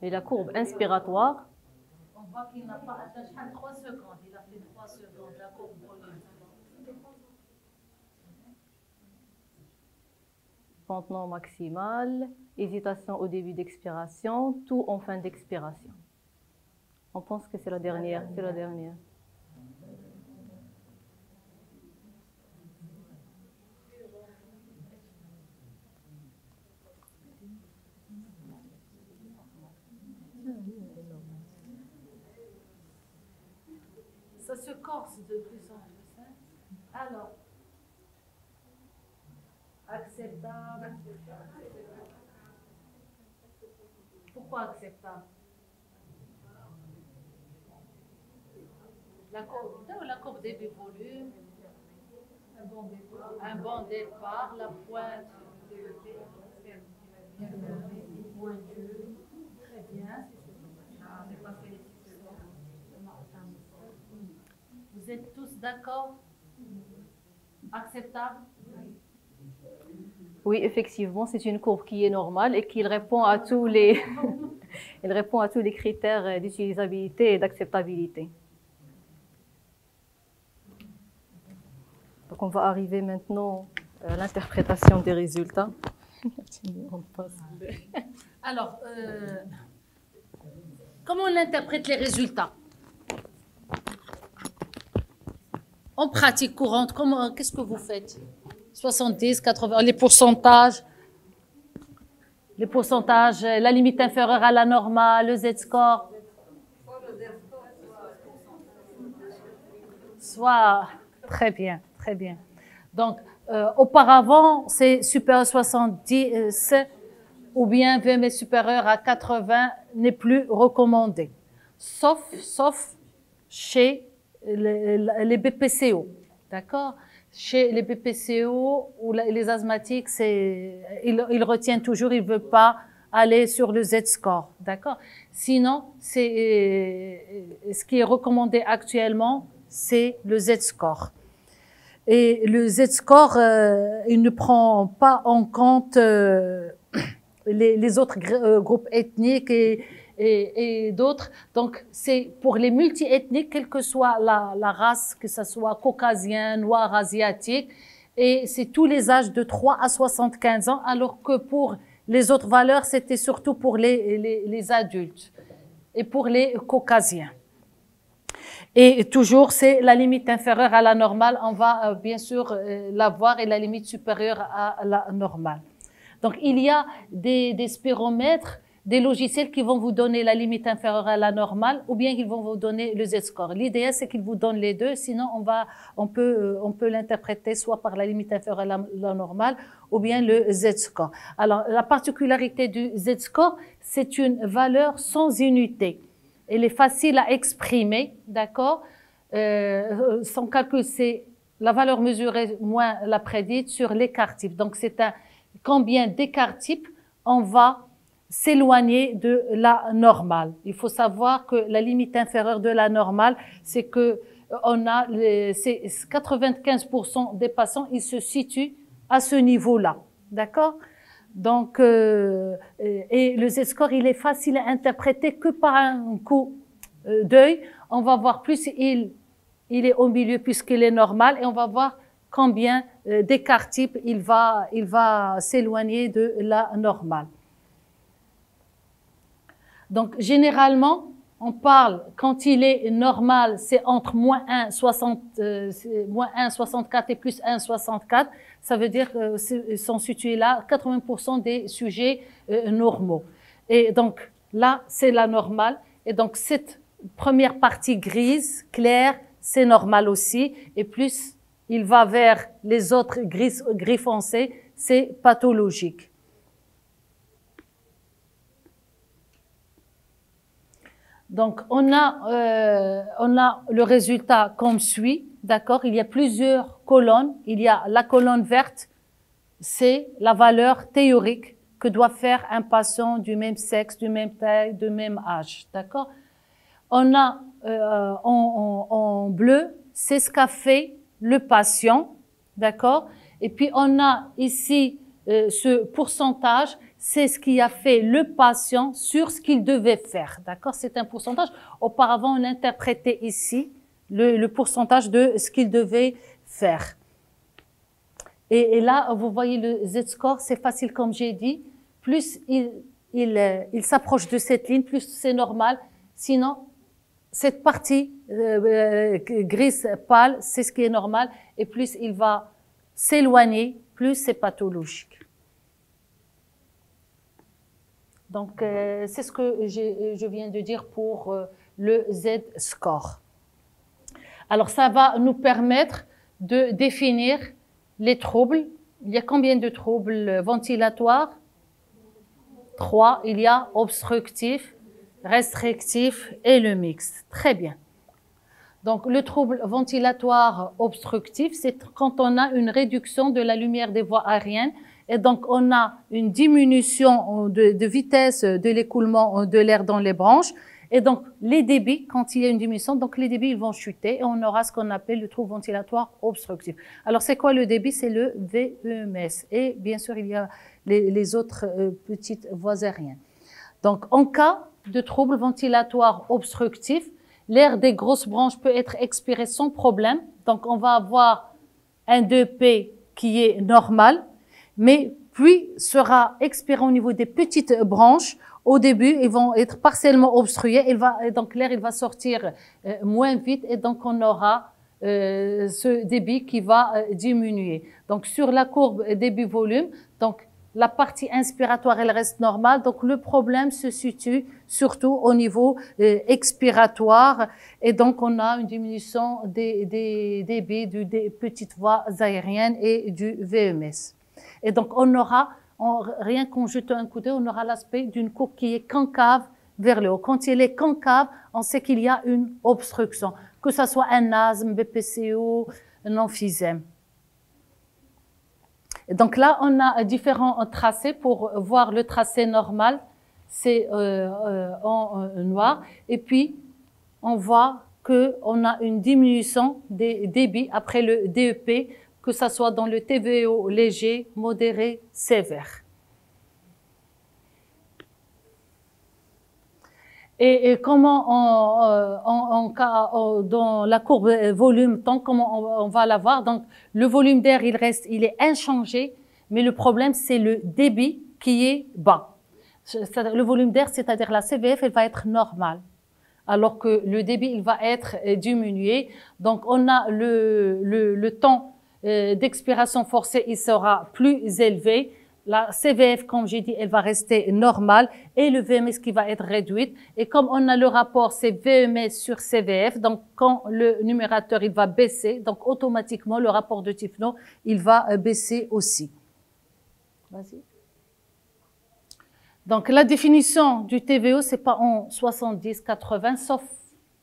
S2: Et la courbe inspiratoire,
S1: on voit qu'il n'a pas atteint 3 secondes. Il a fait 3 secondes, la courbe volume.
S2: pente non maximale, hésitation au début d'expiration, tout en fin d'expiration. On pense que c'est la dernière, c'est la dernière.
S1: Ça se corse de plus en plus. Hein? Alors, acceptable. Pourquoi acceptable? La courbe début volume, un bon départ, la pointe pointue, très bien. Vous êtes tous d'accord? Acceptable?
S2: Oui, effectivement, c'est une courbe qui est normale et qui répond à tous les, elle répond à tous les critères d'utilisabilité et d'acceptabilité. Donc, on va arriver maintenant à l'interprétation des résultats.
S1: Alors, comment on interprète les résultats? En pratique courante, qu'est-ce que vous faites? 70, 80, les pourcentages. Les pourcentages, la limite inférieure à la normale, le Z-score. Soit, très bien, très bien. Donc, auparavant, c'est supérieur à 70 ou bien VMS supérieur à 80 n'est plus recommandé. Sauf chez les BPCO, d'accord? Chez les BPCO ou les asthmatiques, ils retiennent toujours, ils ne veulent pas aller sur le Z-score, d'accord? Sinon, ce qui est recommandé actuellement, c'est le Z-score. Et le Z-score, il ne prend pas en compte les autres groupes ethniques et d'autres. Donc, c'est pour les multi-ethniques, quelle que soit la race, que ce soit caucasien, noir, asiatique, et c'est tous les âges de 3 à 75 ans, alors que pour les autres valeurs, c'était surtout pour les adultes et pour les caucasiens. Et toujours, c'est la limite inférieure à la normale, on va bien sûr l'avoir, et la limite supérieure à la normale. Donc, il y a des spiromètres, des logiciels qui vont vous donner la limite inférieure à la normale, ou bien ils vont vous donner le Z-score. L'idéal, c'est qu'ils vous donnent les deux, sinon on peut l'interpréter soit par la limite inférieure à la normale, ou bien le Z-score. Alors, la particularité du Z-score, c'est une valeur sans unité. Elle est facile à exprimer, d'accord? Son calcul, c'est la valeur mesurée moins la prédite sur l'écart type. Donc, c'est combien d'écart type on va s'éloigner de la normale. Il faut savoir que la limite inférieure de la normale, c'est que 95% des patients, ils se situent à ce niveau-là, d'accord? Donc, et le Z-score, il est facile à interpréter que par un coup d'œil. On va voir plus il est au milieu puisqu'il est normal, et on va voir combien d'écart type il va s'éloigner de la normale. Donc, généralement, on parle, quand il est normal, c'est entre moins 1,64 et plus 1,64. Ça veut dire qu'ils sont situés là, 80% des sujets normaux. Et donc, là, c'est la normale. Et donc, cette première partie grise, claire, c'est normal aussi. Et plus il va vers les autres gris foncés, c'est pathologique. Donc, on a le résultat comme suit, d'accord? Il y a plusieurs colonnes. Il y a la colonne verte, c'est la valeur théorique que doit faire un patient du même sexe, du même taille, du même âge, d'accord? On a en bleu, c'est ce qu'a fait le patient, d'accord? Et puis, on a ici ce pourcentage, c'est ce qui a fait le patient sur ce qu'il devait faire, d'accord? C'est un pourcentage. Auparavant, on interprétait ici le pourcentage de ce qu'il devait faire. Et là, vous voyez le Z-score, c'est facile comme j'ai dit. Plus il s'approche de cette ligne, plus c'est normal. Sinon, cette partie grise pâle, c'est ce qui est normal. Et plus il va s'éloigner, plus c'est pathologique. Donc, c'est ce que je viens de dire pour le Z-score. Alors, ça va nous permettre de définir les troubles. Il y a combien de troubles ventilatoires? 3. Il y a obstructif, restrictif et le mixte. Très bien. Donc, le trouble ventilatoire obstructif, c'est quand on a une réduction de la lumière des voies aériennes. Et donc, on a une diminution de vitesse de l'écoulement de l'air dans les branches. Et donc, les débits, quand il y a une diminution, donc les débits ils vont chuter et on aura ce qu'on appelle le trouble ventilatoire obstructif. Alors, c'est quoi le débit? C'est le VEMS. Et bien sûr, il y a les autres petites voies aériennes. Donc, en cas de trouble ventilatoire obstructif, l'air des grosses branches peut être expiré sans problème. Donc, on va avoir un 2P qui est normal, mais puis sera expiré au niveau des petites branches. Au début, ils vont être partiellement obstrués. Donc, l'air il va sortir moins vite et donc on aura ce débit qui va diminuer. Donc, sur la courbe débit-volume, donc la partie inspiratoire, elle reste normale. Donc, le problème se situe surtout au niveau expiratoire. Et donc, on a une diminution des débits des petites voies aériennes et du VMS. Et donc, on aura, rien qu'en jetant un coup d'œil, on aura l'aspect d'une courbe qui est concave vers le haut. Quand il est concave, on sait qu'il y a une obstruction, que ce soit un asthme, BPCO, un emphysème. Donc là, on a différents tracés pour voir le tracé normal, c'est en noir. Et puis, on voit qu'on a une diminution des débits après le DEP, que ce soit dans le TVO léger, modéré, sévère. Et comment dans la courbe volume-temps, comment on va la voir? Donc, le volume d'air, il est inchangé, mais le problème, c'est le débit qui est bas. Le volume d'air, c'est-à-dire la CVF, elle va être normale, alors que le débit, il va être diminué. Donc, on a le temps d'expiration forcée, il sera plus élevé. La CVF, comme j'ai dit, elle va rester normale et le VMS qui va être réduite. Et comme on a le rapport, c'est VMS sur CVF, donc quand le numérateur, il va baisser, donc automatiquement, le rapport de Tifno, il va baisser aussi. Vas-y. Donc, la définition du TVO, c'est pas en 70-80, sauf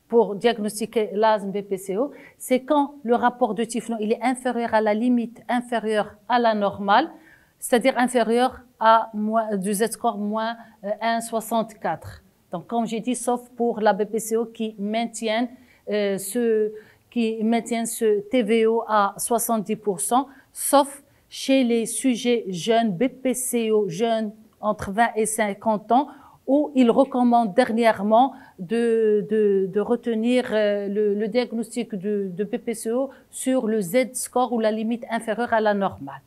S1: pour diagnostiquer l'asthme BPCO, c'est quand le rapport de Tifno, il est inférieur à la limite inférieure à la normale, c'est-à-dire inférieur à du Z-score moins 1,64. Donc, comme j'ai dit, sauf pour la BPCO qui maintient ce TVO à 70%, sauf chez les sujets jeunes, BPCO jeunes entre 20 et 50 ans, où ils recommandent dernièrement de retenir le diagnostic de BPCO sur le Z-score ou la limite inférieure à la normale,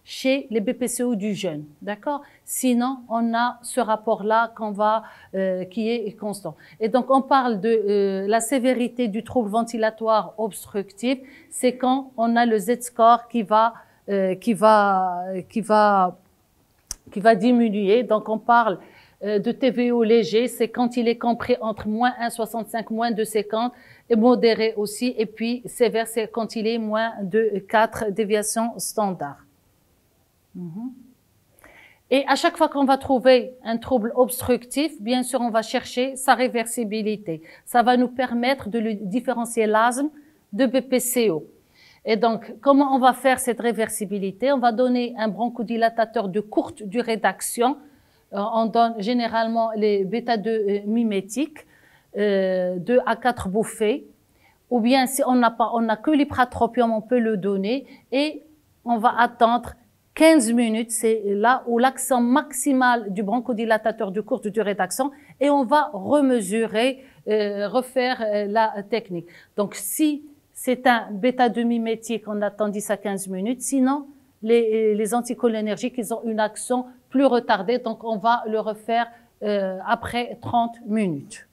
S1: chez les BPCO du jeune, d'accord? Sinon, on a ce rapport-là qui est constant. Et donc, on parle de la sévérité du trouble ventilatoire obstructif, c'est quand on a le Z-score qui va diminuer. Donc, on parle de TVO léger, c'est quand il est compris entre moins 1,65, moins 2,50, et modéré aussi. Et puis, sévère, c'est quand il est moins de 4 déviations standards. Et à chaque fois qu'on va trouver un trouble obstructif, bien sûr, on va chercher sa réversibilité. Ça va nous permettre de le différencier l'asthme de BPCO. Et donc, comment on va faire cette réversibilité? On va donner un bronchodilatateur de courte durée d'action. On donne généralement les bêta-2 mimétiques, 2 à 4 bouffées. Ou bien, si on n'a que l'ipratropium, on peut le donner. Et on va attendre 15 minutes, c'est là où l'action maximale du bronchodilatateur de courte durée d'action, et on va remesurer, refaire la technique. Donc, si c'est un bêta-2 mimétique, on attend 10 à 15 minutes. Sinon, les anticholinergiques, ils ont une action plus retardée, donc on va le refaire après 30 minutes.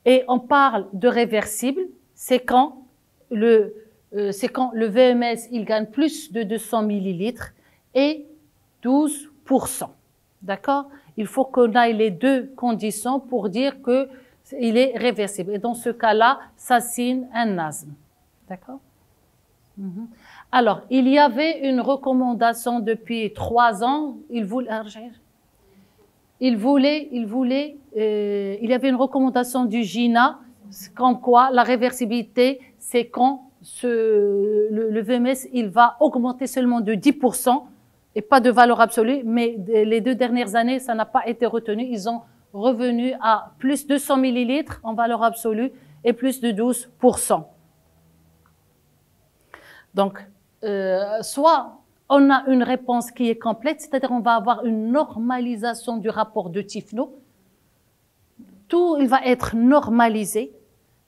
S1: Et on parle de réversible, c'est quand le VMS, il gagne plus de 200 millilitres et 12%. D'accord? Il faut qu'on aille les deux conditions pour dire qu'il est réversible. Et dans ce cas-là, ça signe un asthme. D'accord? Alors, il y avait une recommandation depuis 3 ans. Il y avait une recommandation du GINA, comme quoi la réversibilité, c'est quand le VMS, il va augmenter seulement de 10% et pas de valeur absolue, mais les 2 dernières années, ça n'a pas été retenu. Ils ont revenu à plus de 200 millilitres en valeur absolue et plus de 12%. Donc, soit on a une réponse qui est complète, c'est-à-dire on va avoir une normalisation du rapport de Tifno. Tout, il va être normalisé.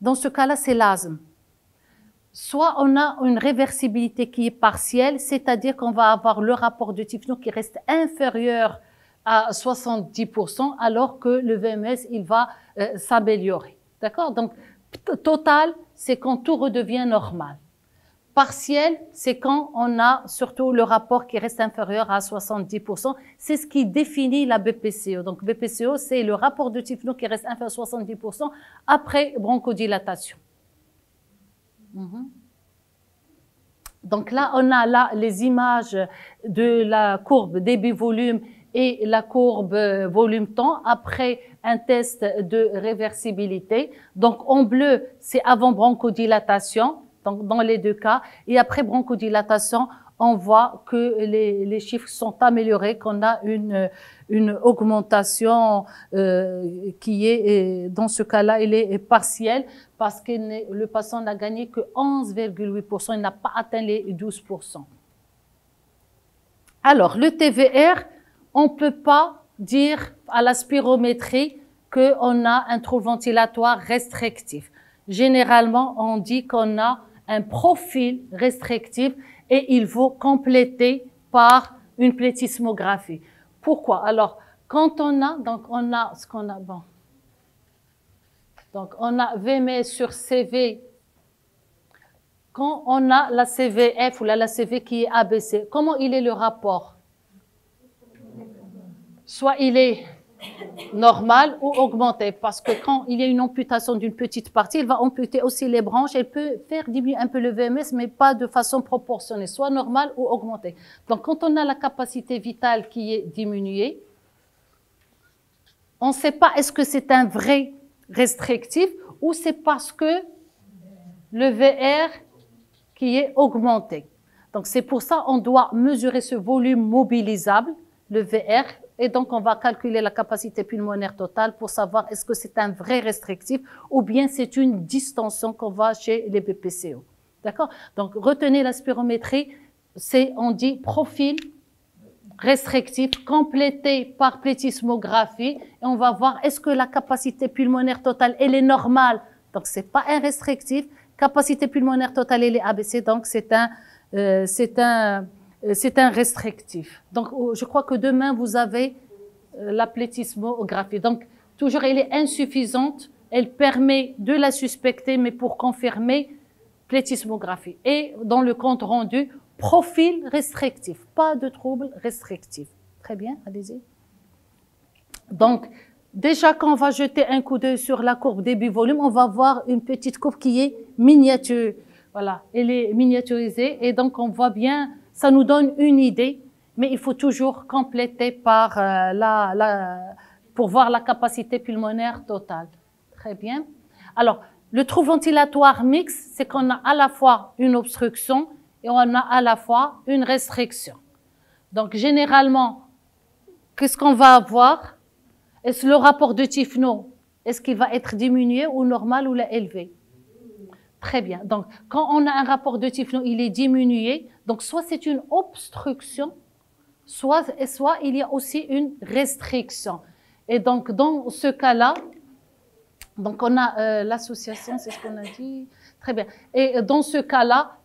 S1: Dans ce cas-là, c'est l'asthme. Soit on a une réversibilité qui est partielle, c'est-à-dire qu'on va avoir le rapport de Tifno qui reste inférieur à 70%, alors que le VMS, il va s'améliorer. D'accord? Donc, total, c'est quand tout redevient normal. Partiel, c'est quand on a surtout le rapport qui reste inférieur à 70%. C'est ce qui définit la BPCO. Donc, BPCO, c'est le rapport de Tifno qui reste inférieur à 70% après bronchodilatation. Donc là, on a là les images de la courbe débit-volume et la courbe volume-temps après un test de réversibilité. Donc, en bleu, c'est avant bronchodilatation. Donc, dans les deux cas. Et après bronchodilatation, on voit que les chiffres sont améliorés, qu'on a une augmentation qui est, dans ce cas-là, il est partielle parce que le patient n'a gagné que 11,8%, il n'a pas atteint les 12%. Alors, le TVR, on ne peut pas dire à la spirométrie qu'on a un trouble ventilatoire restrictif. Généralement, on dit qu'on a un profil restrictif et il faut compléter par une plétismographie. Pourquoi? Alors, quand on a, donc on a ce qu'on a, bon. Donc, on a VMS sur CV. Quand on a la CVF ou la CV qui est abaissée, comment il est le rapport? Soit il est normal ou augmenté, parce que quand il y a une amputation d'une petite partie, il va amputer aussi les branches, elle peut faire diminuer un peu le VMS, mais pas de façon proportionnée, soit normal ou augmenté. Donc, quand on a la capacité vitale qui est diminuée, on ne sait pas est-ce que c'est un vrai restrictif ou c'est parce que le VR qui est augmenté. Donc, c'est pour ça qu'on doit mesurer ce volume mobilisable, le VR, et donc on va calculer la capacité pulmonaire totale pour savoir est-ce que c'est un vrai restrictif ou bien c'est une distension qu'on va chez les BPCO. D'accord? Donc, retenez la spirométrie, on dit profil restrictif complété par plétismographie et on va voir est-ce que la capacité pulmonaire totale, elle est normale. Donc, c'est pas un restrictif. Capacité pulmonaire totale, elle est abaissée, donc c'est un restrictif. Donc, je crois que demain, vous avez la plétismographie. Donc, toujours, elle est insuffisante. Elle permet de la suspecter, mais pour confirmer, plétismographie. Et dans le compte rendu, profil restrictif. Pas de trouble restrictif. Très bien, allez-y. Donc, déjà, quand on va jeter un coup d'œil sur la courbe débit-volume, on va voir une petite courbe qui est miniature. Voilà, elle est miniaturisée et donc on voit bien. Ça nous donne une idée, mais il faut toujours compléter par pour voir la capacité pulmonaire totale. Très bien. Alors, le trouble ventilatoire mixte, c'est qu'on a à la fois une obstruction et on a à la fois une restriction. Donc, généralement, qu'est-ce qu'on va avoir? Est-ce le rapport de Tifno, est-ce qu'il va être diminué ou normal ou élevé? Très bien. Donc, quand on a un rapport de Tifno, il est diminué. Donc, soit c'est une obstruction, soit il y a aussi une restriction. Et donc, dans ce cas-là, donc on a l'association, c'est ce qu'on a dit. Très bien. Et dans ce cas-là,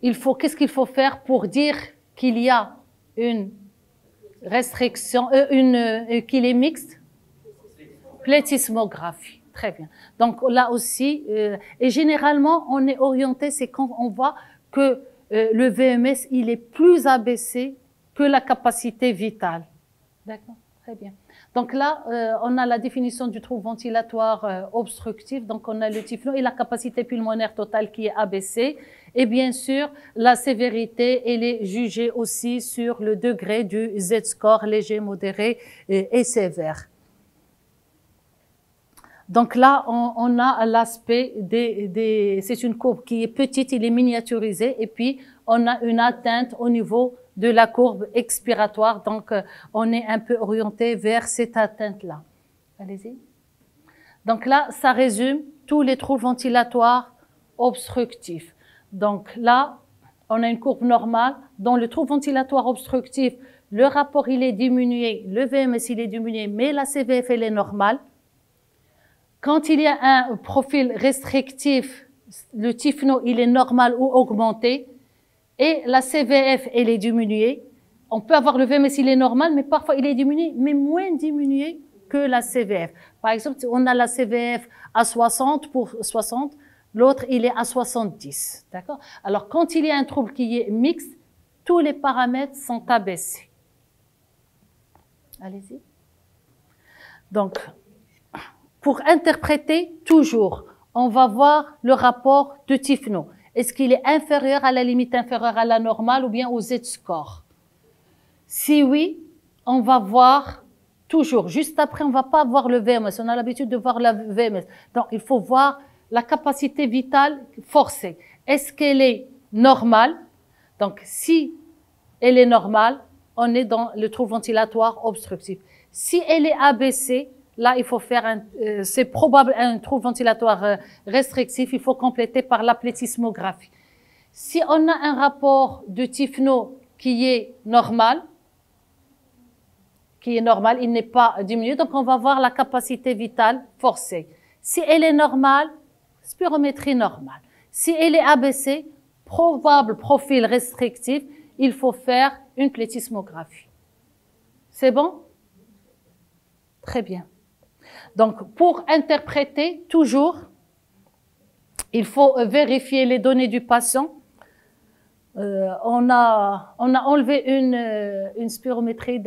S1: qu'est-ce qu'il faut faire pour dire qu'il y a une restriction, qu'il est mixte? Plétismographie. Très bien. Donc là aussi, et généralement, on est orienté, c'est quand on voit que le VMS, il est plus abaissé que la capacité vitale. D'accord? Très bien. Donc là, on a la définition du trouble ventilatoire obstructif. Donc on a le Tifno et la capacité pulmonaire totale qui est abaissée. Et bien sûr, la sévérité, elle est jugée aussi sur le degré du Z-score, léger, modéré et sévère. Donc là, on a l'aspect c'est une courbe qui est petite, il est miniaturisé, et puis on a une atteinte au niveau de la courbe expiratoire. Donc, on est un peu orienté vers cette atteinte-là. Allez-y. Donc là, ça résume tous les troubles ventilatoires obstructifs. Donc là, on a une courbe normale. Dans le trouble ventilatoire obstructif, le rapport, il est diminué, le VMS, il est diminué, mais la CVF, elle est normale. Quand il y a un profil restrictif, le Tifno, il est normal ou augmenté, et la CVF, elle est diminuée. On peut avoir le VMS, il est normal, mais parfois il est diminué, mais moins diminué que la CVF. Par exemple, on a la CVF à 60, l'autre, il est à 70. D'accord? Alors, quand il y a un trouble qui est mixte, tous les paramètres sont abaissés. Allez-y. Donc, pour interpréter, toujours, on va voir le rapport de Tifno. Est-ce qu'il est inférieur à la limite inférieure à la normale ou bien au Z-score? Si oui, on va voir toujours. Juste après, on ne va pas voir le VMS. On a l'habitude de voir la VMS. Donc, il faut voir la capacité vitale forcée. Est-ce qu'elle est normale? Donc, si elle est normale, on est dans le trouble ventilatoire obstructif. Si elle est abaissée, là, il faut faire c'est probable un trouble ventilatoire restrictif. Il faut compléter par la plétismographie. Si on a un rapport de Tifno qui est normal, il n'est pas diminué, donc on va voir la capacité vitale forcée. Si elle est normale, spirométrie normale. Si elle est abaissée, probable profil restrictif, il faut faire une plétismographie. C'est bon? Très bien. Donc, pour interpréter, toujours, il faut vérifier les données du patient. On a enlevé une spirométrie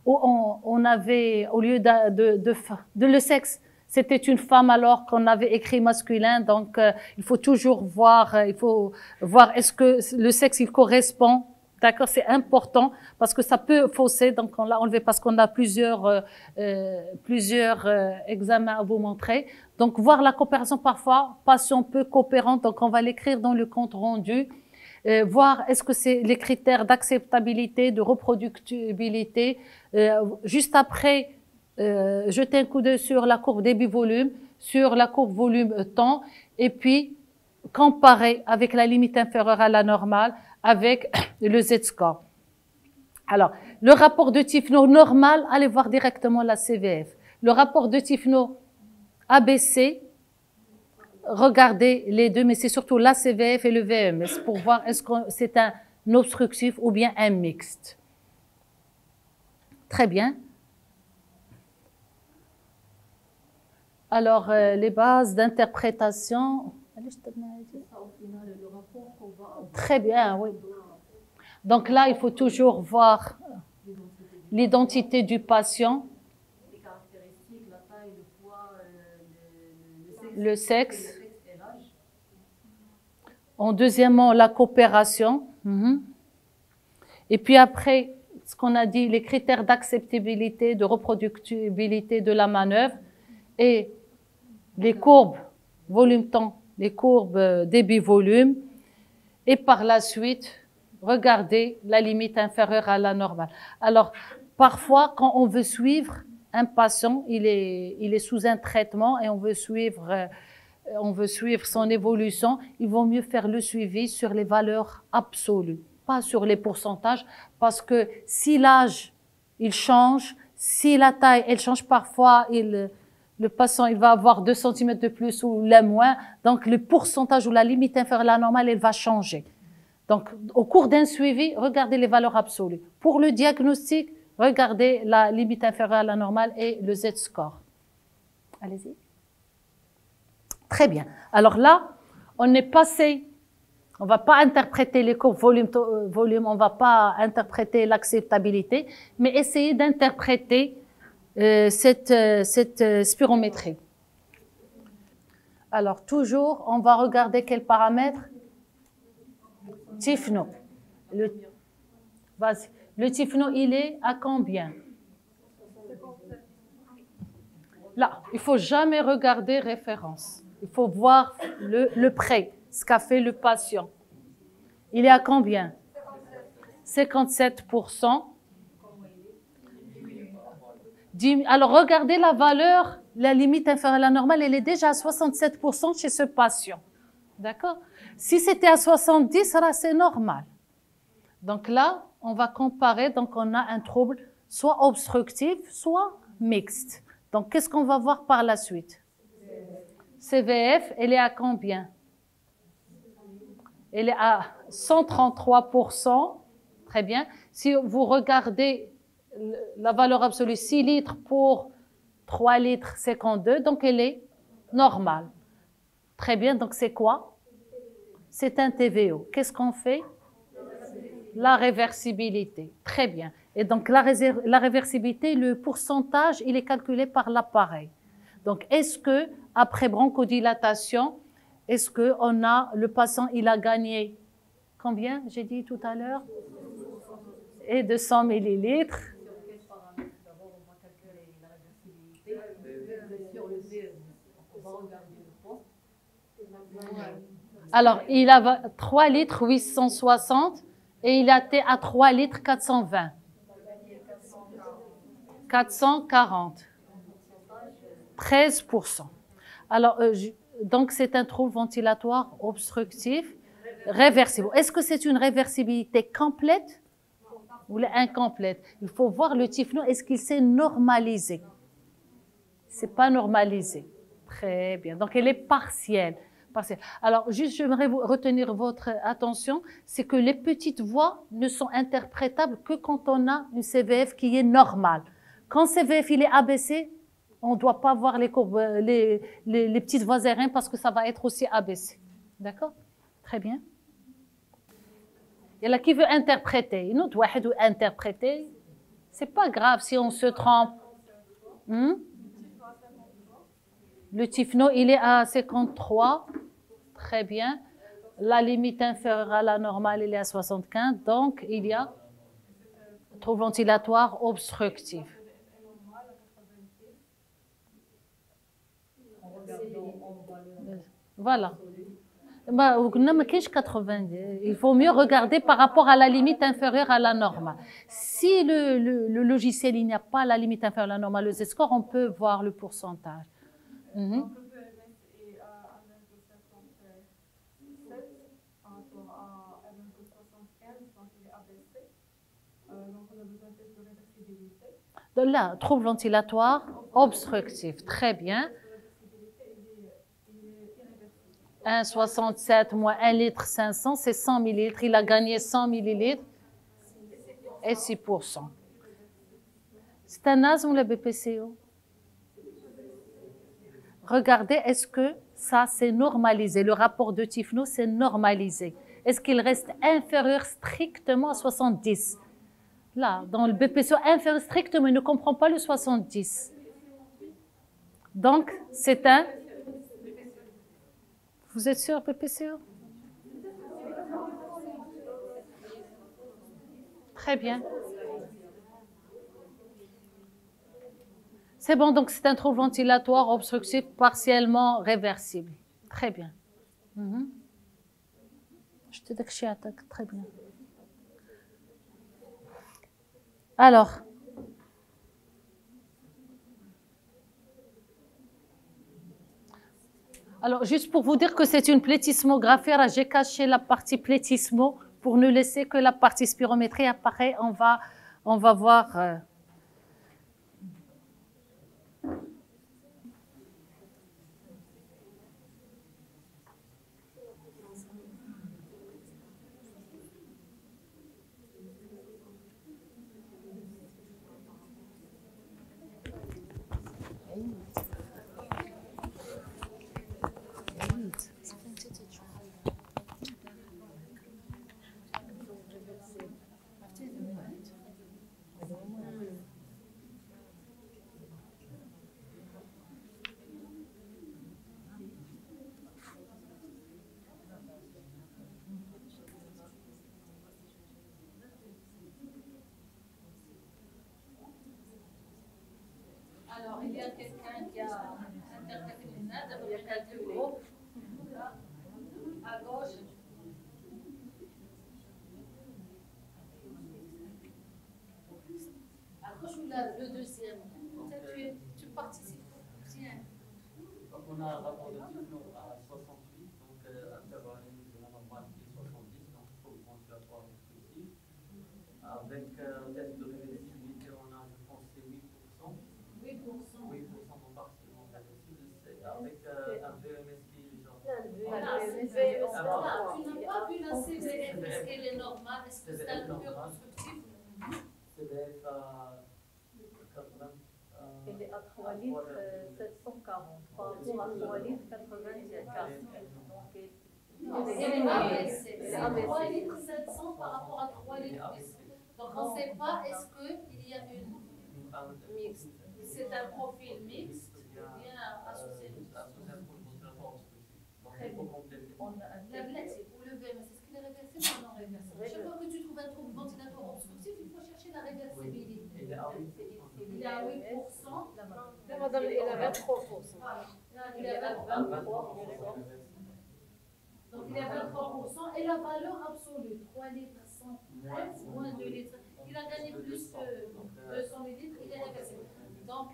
S1: où on avait, au lieu de le sexe, c'était une femme alors qu'on avait écrit masculin. Donc, il faut toujours voir, est-ce que le sexe, il correspond. D'accord, c'est important parce que ça peut fausser. Donc, on l'a enlevé parce qu'on a plusieurs examens à vous montrer. Donc, voir la coopération parfois, patient peu coopérant. Donc, on va l'écrire dans le compte rendu. Voir est-ce que c'est les critères d'acceptabilité, de reproductibilité. Juste après, jeter un coup d'œil sur la courbe débit-volume, sur la courbe volume-temps, et puis comparer avec la limite inférieure à la normale, avec le Z-score. Alors, le rapport de Tifno normal, allez voir directement la CVF. Le rapport de Tifno abaissé, regardez les deux, mais c'est surtout la CVF et le VMS pour voir est-ce que c'est un obstructif ou bien un mixte. Très bien. Alors, les bases d'interprétation. Très bien, oui. Donc là, il faut toujours voir l'identité du patient,
S2: les caractéristiques, la taille, le poids,
S1: le sexe. En deuxièmement, la coopération. Et puis après, ce qu'on a dit, les critères d'acceptabilité, de reproductibilité de la manœuvre et les courbes volume-temps, les courbes débit-volume. Et par la suite, regardez la limite inférieure à la normale. Alors, parfois, quand on veut suivre un patient, il est sous un traitement et on veut suivre son évolution, il vaut mieux faire le suivi sur les valeurs absolues, pas sur les pourcentages, parce que si l'âge, il change, si la taille, elle change parfois, le patient, il va avoir 2 cm de plus ou la moins, donc le pourcentage ou la limite inférieure à la normale, elle va changer. Donc, au cours d'un suivi, regardez les valeurs absolues. Pour le diagnostic, regardez la limite inférieure à la normale et le Z-score. Allez-y. Très bien. Alors là, on est passé, on va pas interpréter les courbes volume, on va pas interpréter l'acceptabilité, mais essayer d'interpréter cette spirométrie. Alors, toujours, on va regarder quel paramètre? Tifno. Le Tifno, il est à combien? Là, il faut jamais regarder référence. Il faut voir le prêt, ce qu'a fait le patient. Il est à combien? 57%. Alors, regardez la valeur, la limite inférieure à la normale, elle est déjà à 67% chez ce patient. D'accord? Si c'était à 70, là, c'est normal. Donc là, on va comparer. Donc, on a un trouble soit obstructif, soit mixte. Donc, qu'est-ce qu'on va voir par la suite? CVF, elle est à combien? Elle est à 133%. Très bien. Si vous regardez la valeur absolue, 6 litres pour 3 litres 52, donc elle est normale. Très bien, donc c'est quoi? C'est un TVO. Qu'est-ce qu'on fait? La réversibilité. Très bien. Et donc la réversibilité, le pourcentage, il est calculé par l'appareil. Donc est-ce que après bronchodilatation, est-ce que le patient, il a gagné combien, j'ai dit tout à l'heure? Et de 100 millilitres. Alors, il a 3 litres 860 et il a été à 3 litres 420. 440. 13%. Alors, donc c'est un trouble ventilatoire obstructif réversible. Est-ce que c'est une réversibilité complète ou incomplète? Il faut voir le typhno, est-ce qu'il s'est normalisé? C'est pas normalisé. Très bien. Donc, elle est partielle. Alors, juste, j'aimerais retenir votre attention, c'est que les petites voix ne sont interprétables que quand on a une CVF qui est normale. Quand CVF il est abaissé, on ne doit pas voir les courbes, les petites voies aériennes parce que ça va être aussi abaissé. D'accord? Très bien. Il y a là qui veut interpréter. Une autre واحد interpréter. C'est pas grave si on se trompe. Le typhno, il est à 53. Très bien. La limite inférieure à la normale, il est à 75. Donc, il y a trouble ventilatoire obstructif. Voilà. Il faut mieux regarder par rapport à la limite inférieure à la normale. Si le logiciel, il n'y a pas la limite inférieure à la normale, le Z-score, on peut voir le pourcentage. Là, trouble ventilatoire obstructif. Très bien. 1,67 moins 1 litre 500, c'est 100 millilitres. Il a gagné 100 millilitres et 6%. C'est un asthme ou le BPCO? Regardez, est-ce que ça c'est normalisé? Le rapport de typhno, c'est normalisé. Est-ce qu'il reste inférieur strictement à 70? Là, dans le BPCO, inférieur strictement, il ne comprend pas le 70. Donc, c'est un... Vous êtes sûr, BPCO? Très bien. C'est bon, donc c'est un trouble ventilatoire obstructif partiellement réversible. Très bien. Je te dis que je suis attaque. Très bien. Alors, juste pour vous dire que c'est une plétismographie, j'ai caché la partie plétismo pour ne laisser que la partie spirométrie apparaît. On va voir. Alors, il y a quelqu'un qui a interprété les notes, il y a deux groupes. Là, à gauche. À gauche ou le deuxième? Tu participes.
S4: Donc, on a un rapport de typhno à 68, donc intervalle de la normale qui est 70, donc trouble ventilatoire obstructif. Avec test de réversibilité, on a, je pense, c'est 8%. 8% sont partiellement réversibles. Avec un VMS qui est genre.
S1: Tu n'as pas vu la CVF, est-ce qu'elle est normale? Est-ce que c'est un peu obstructif?
S4: CVF à 80.
S2: Elle est à 3 litres 740. par rapport à 3 litres 84.
S1: C'est les ABC. C'est 3 litres 700 par rapport à 3 litres 800. Donc on ne sait pas est-ce qu'il y a une mixte. C'est un profil mixte ou bien associé. Très bien. La blesse ou le VMS, est-ce qu'il est réversible ou non réversible? Chaque fois que tu trouves un trouble ventilatoire obstructif, il faut chercher la réversibilité. Il est à 8%.
S3: Là, madame, il est à 23%.
S1: Il est à 23%. Donc il est à 23%. Et la valeur absolue, 3 litres 113 moins 2 litres. Il a gagné plus que 200 millilitres, il est réversible. Donc,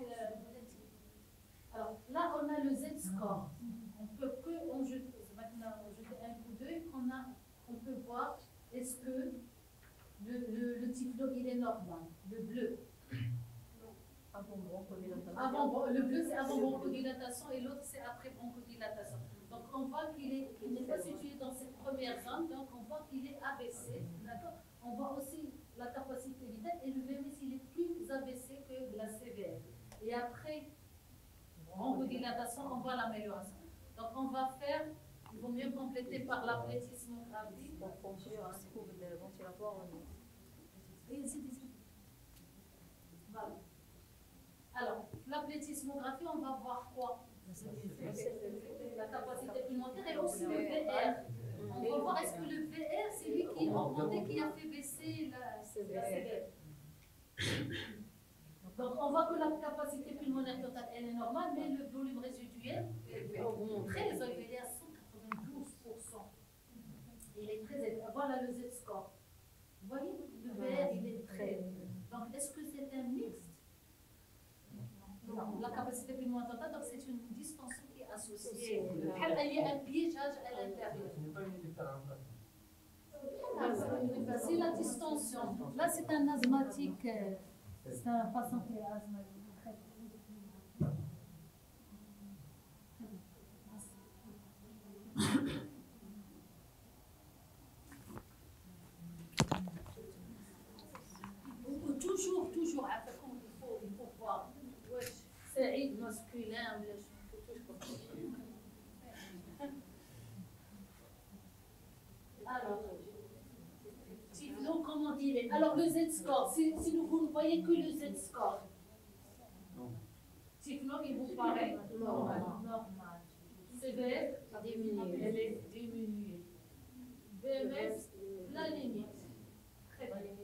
S1: alors là, on a le Z-score. On peut que, maintenant, jeter un coup d'œil, on peut voir est-ce que le typhlo, il est normal, le bleu. Le bleu, c'est avant bronchodilatation et l'autre, c'est après bronchodilatation. Donc, on voit qu'il n'est pas situé dans cette première zone, donc on voit qu'il est abaissé. D'accord? On voit aussi la capacité vitale et le VMS, il est plus abaissé que la CVF. Et après bronchodilatation, on voit l'amélioration. Donc, on va faire, il vaut mieux compléter par l'aplétismographie.
S2: Pour conclure un trouble ventilatoire,
S1: Voilà. Alors, l'aplétismographie, on va voir quoi? La capacité pulmonaire et aussi le VR. On va voir est-ce que le VR, c'est lui qui est augmenté, qui a fait baisser la CVF. Donc, on voit que la capacité pulmonaire totale, elle est normale, mais le volume résiduel est très élevé, il est à 192%. Il est très élevé. Voilà le Z-score. Vous voyez, le VR, il est très élevé. Donc, est-ce que c'est un mixte? Non. La capacité pulmonaire totale, donc c'est une distension qui est associée. Il y a un piégeage à l'intérieur. C'est la distension. Là, c'est un asthmatique. C'est un patient qui est asthmatique. Toujours, il faut voir. C'est عيد masculin. Alors, typhlo, comment dire? Alors, le Z-score, si vous ne voyez que le Z-score, typhlo, il vous paraît normal. CVF, elle est diminuée. VMS, la limite. Très bien.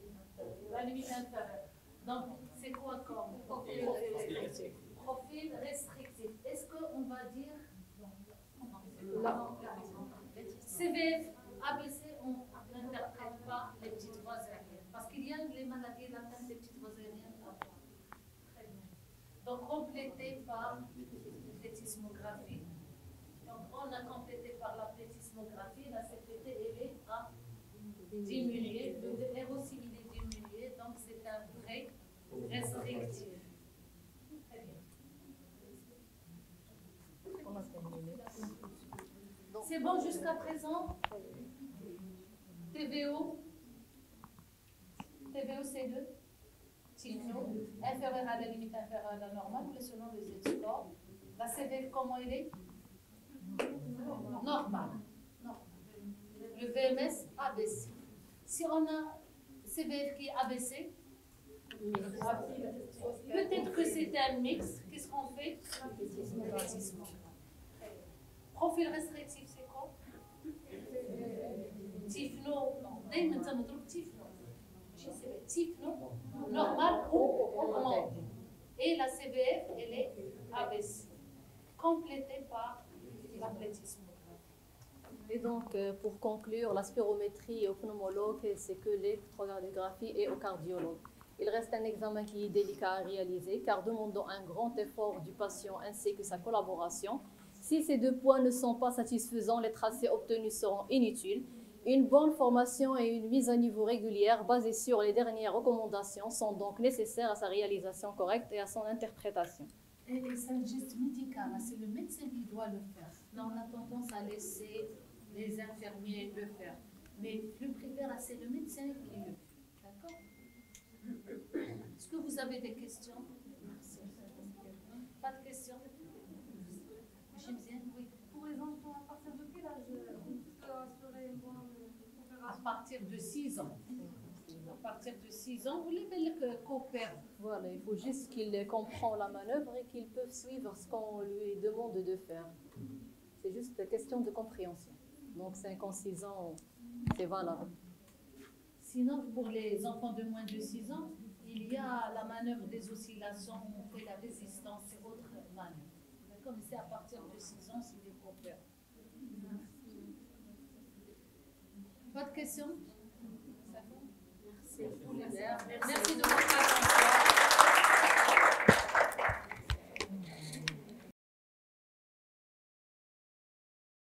S1: La limite inférieure. Donc, c'est quoi comme profil restrictif? Profil restrictif. Est-ce qu'on va dire CVF, ABC, on n'interprète pas les petites voies aériennes. Parce qu'il y a les maladies latentes des petites voies aériennes. Très bien. Donc, complété par l'aplétismographie. Donc, on a complété par l'aplétismographie. La CPT, elle est à diminuer. Le DR aussi, il est diminué. Donc, c'est un vrai restrictif. Très bien. C'est bon jusqu'à présent? TVO C2, typhlo, inférieur à la limite inférieure à la normale, mais selon le Z-score. La CVF, comment elle est? Normale. Le VMS, ABC. Si on a CVF qui est ABC, peut-être que c'est un mix. Qu'est-ce qu'on fait? Profil restrictif, c'est quoi? Typhlo, typhlo, normal ou augmenté. Et la CVF, elle est ABC, complétée par l'aplétismographie.
S2: Et donc, pour conclure, la spirométrie au pneumologue, c'est que l'électrocardiographie et au cardiologue. Il reste un examen qui est délicat à réaliser car demandant un grand effort du patient ainsi que sa collaboration. Si ces deux points ne sont pas satisfaisants, les tracés obtenus seront inutiles. Une bonne formation et une mise à niveau régulière basée sur les dernières recommandations sont donc nécessaires à sa réalisation correcte et à son interprétation.
S1: Et c'est un geste médical, c'est le médecin qui doit le faire. Là, on a tendance à laisser les infirmiers le faire. Mais le primaire, c'est le médecin qui le fait. D'accord? Est-ce que vous avez des questions? Pas de questions? partir de 6 ans. À partir de 6 ans, vous les coopèrent.
S2: Voilà, il faut juste qu'il comprend la manœuvre et qu'il peut suivre ce qu'on lui demande de faire. C'est juste une question de compréhension. Donc 5 ans, 6 ans, c'est valable.
S1: Sinon, pour les enfants de moins de 6 ans, il y a la manœuvre des oscillations, on fait la résistance et autres manœuvres. D'accord, mais c'est à partir de 6 ans, c'est des coopèrent. Pas de questions?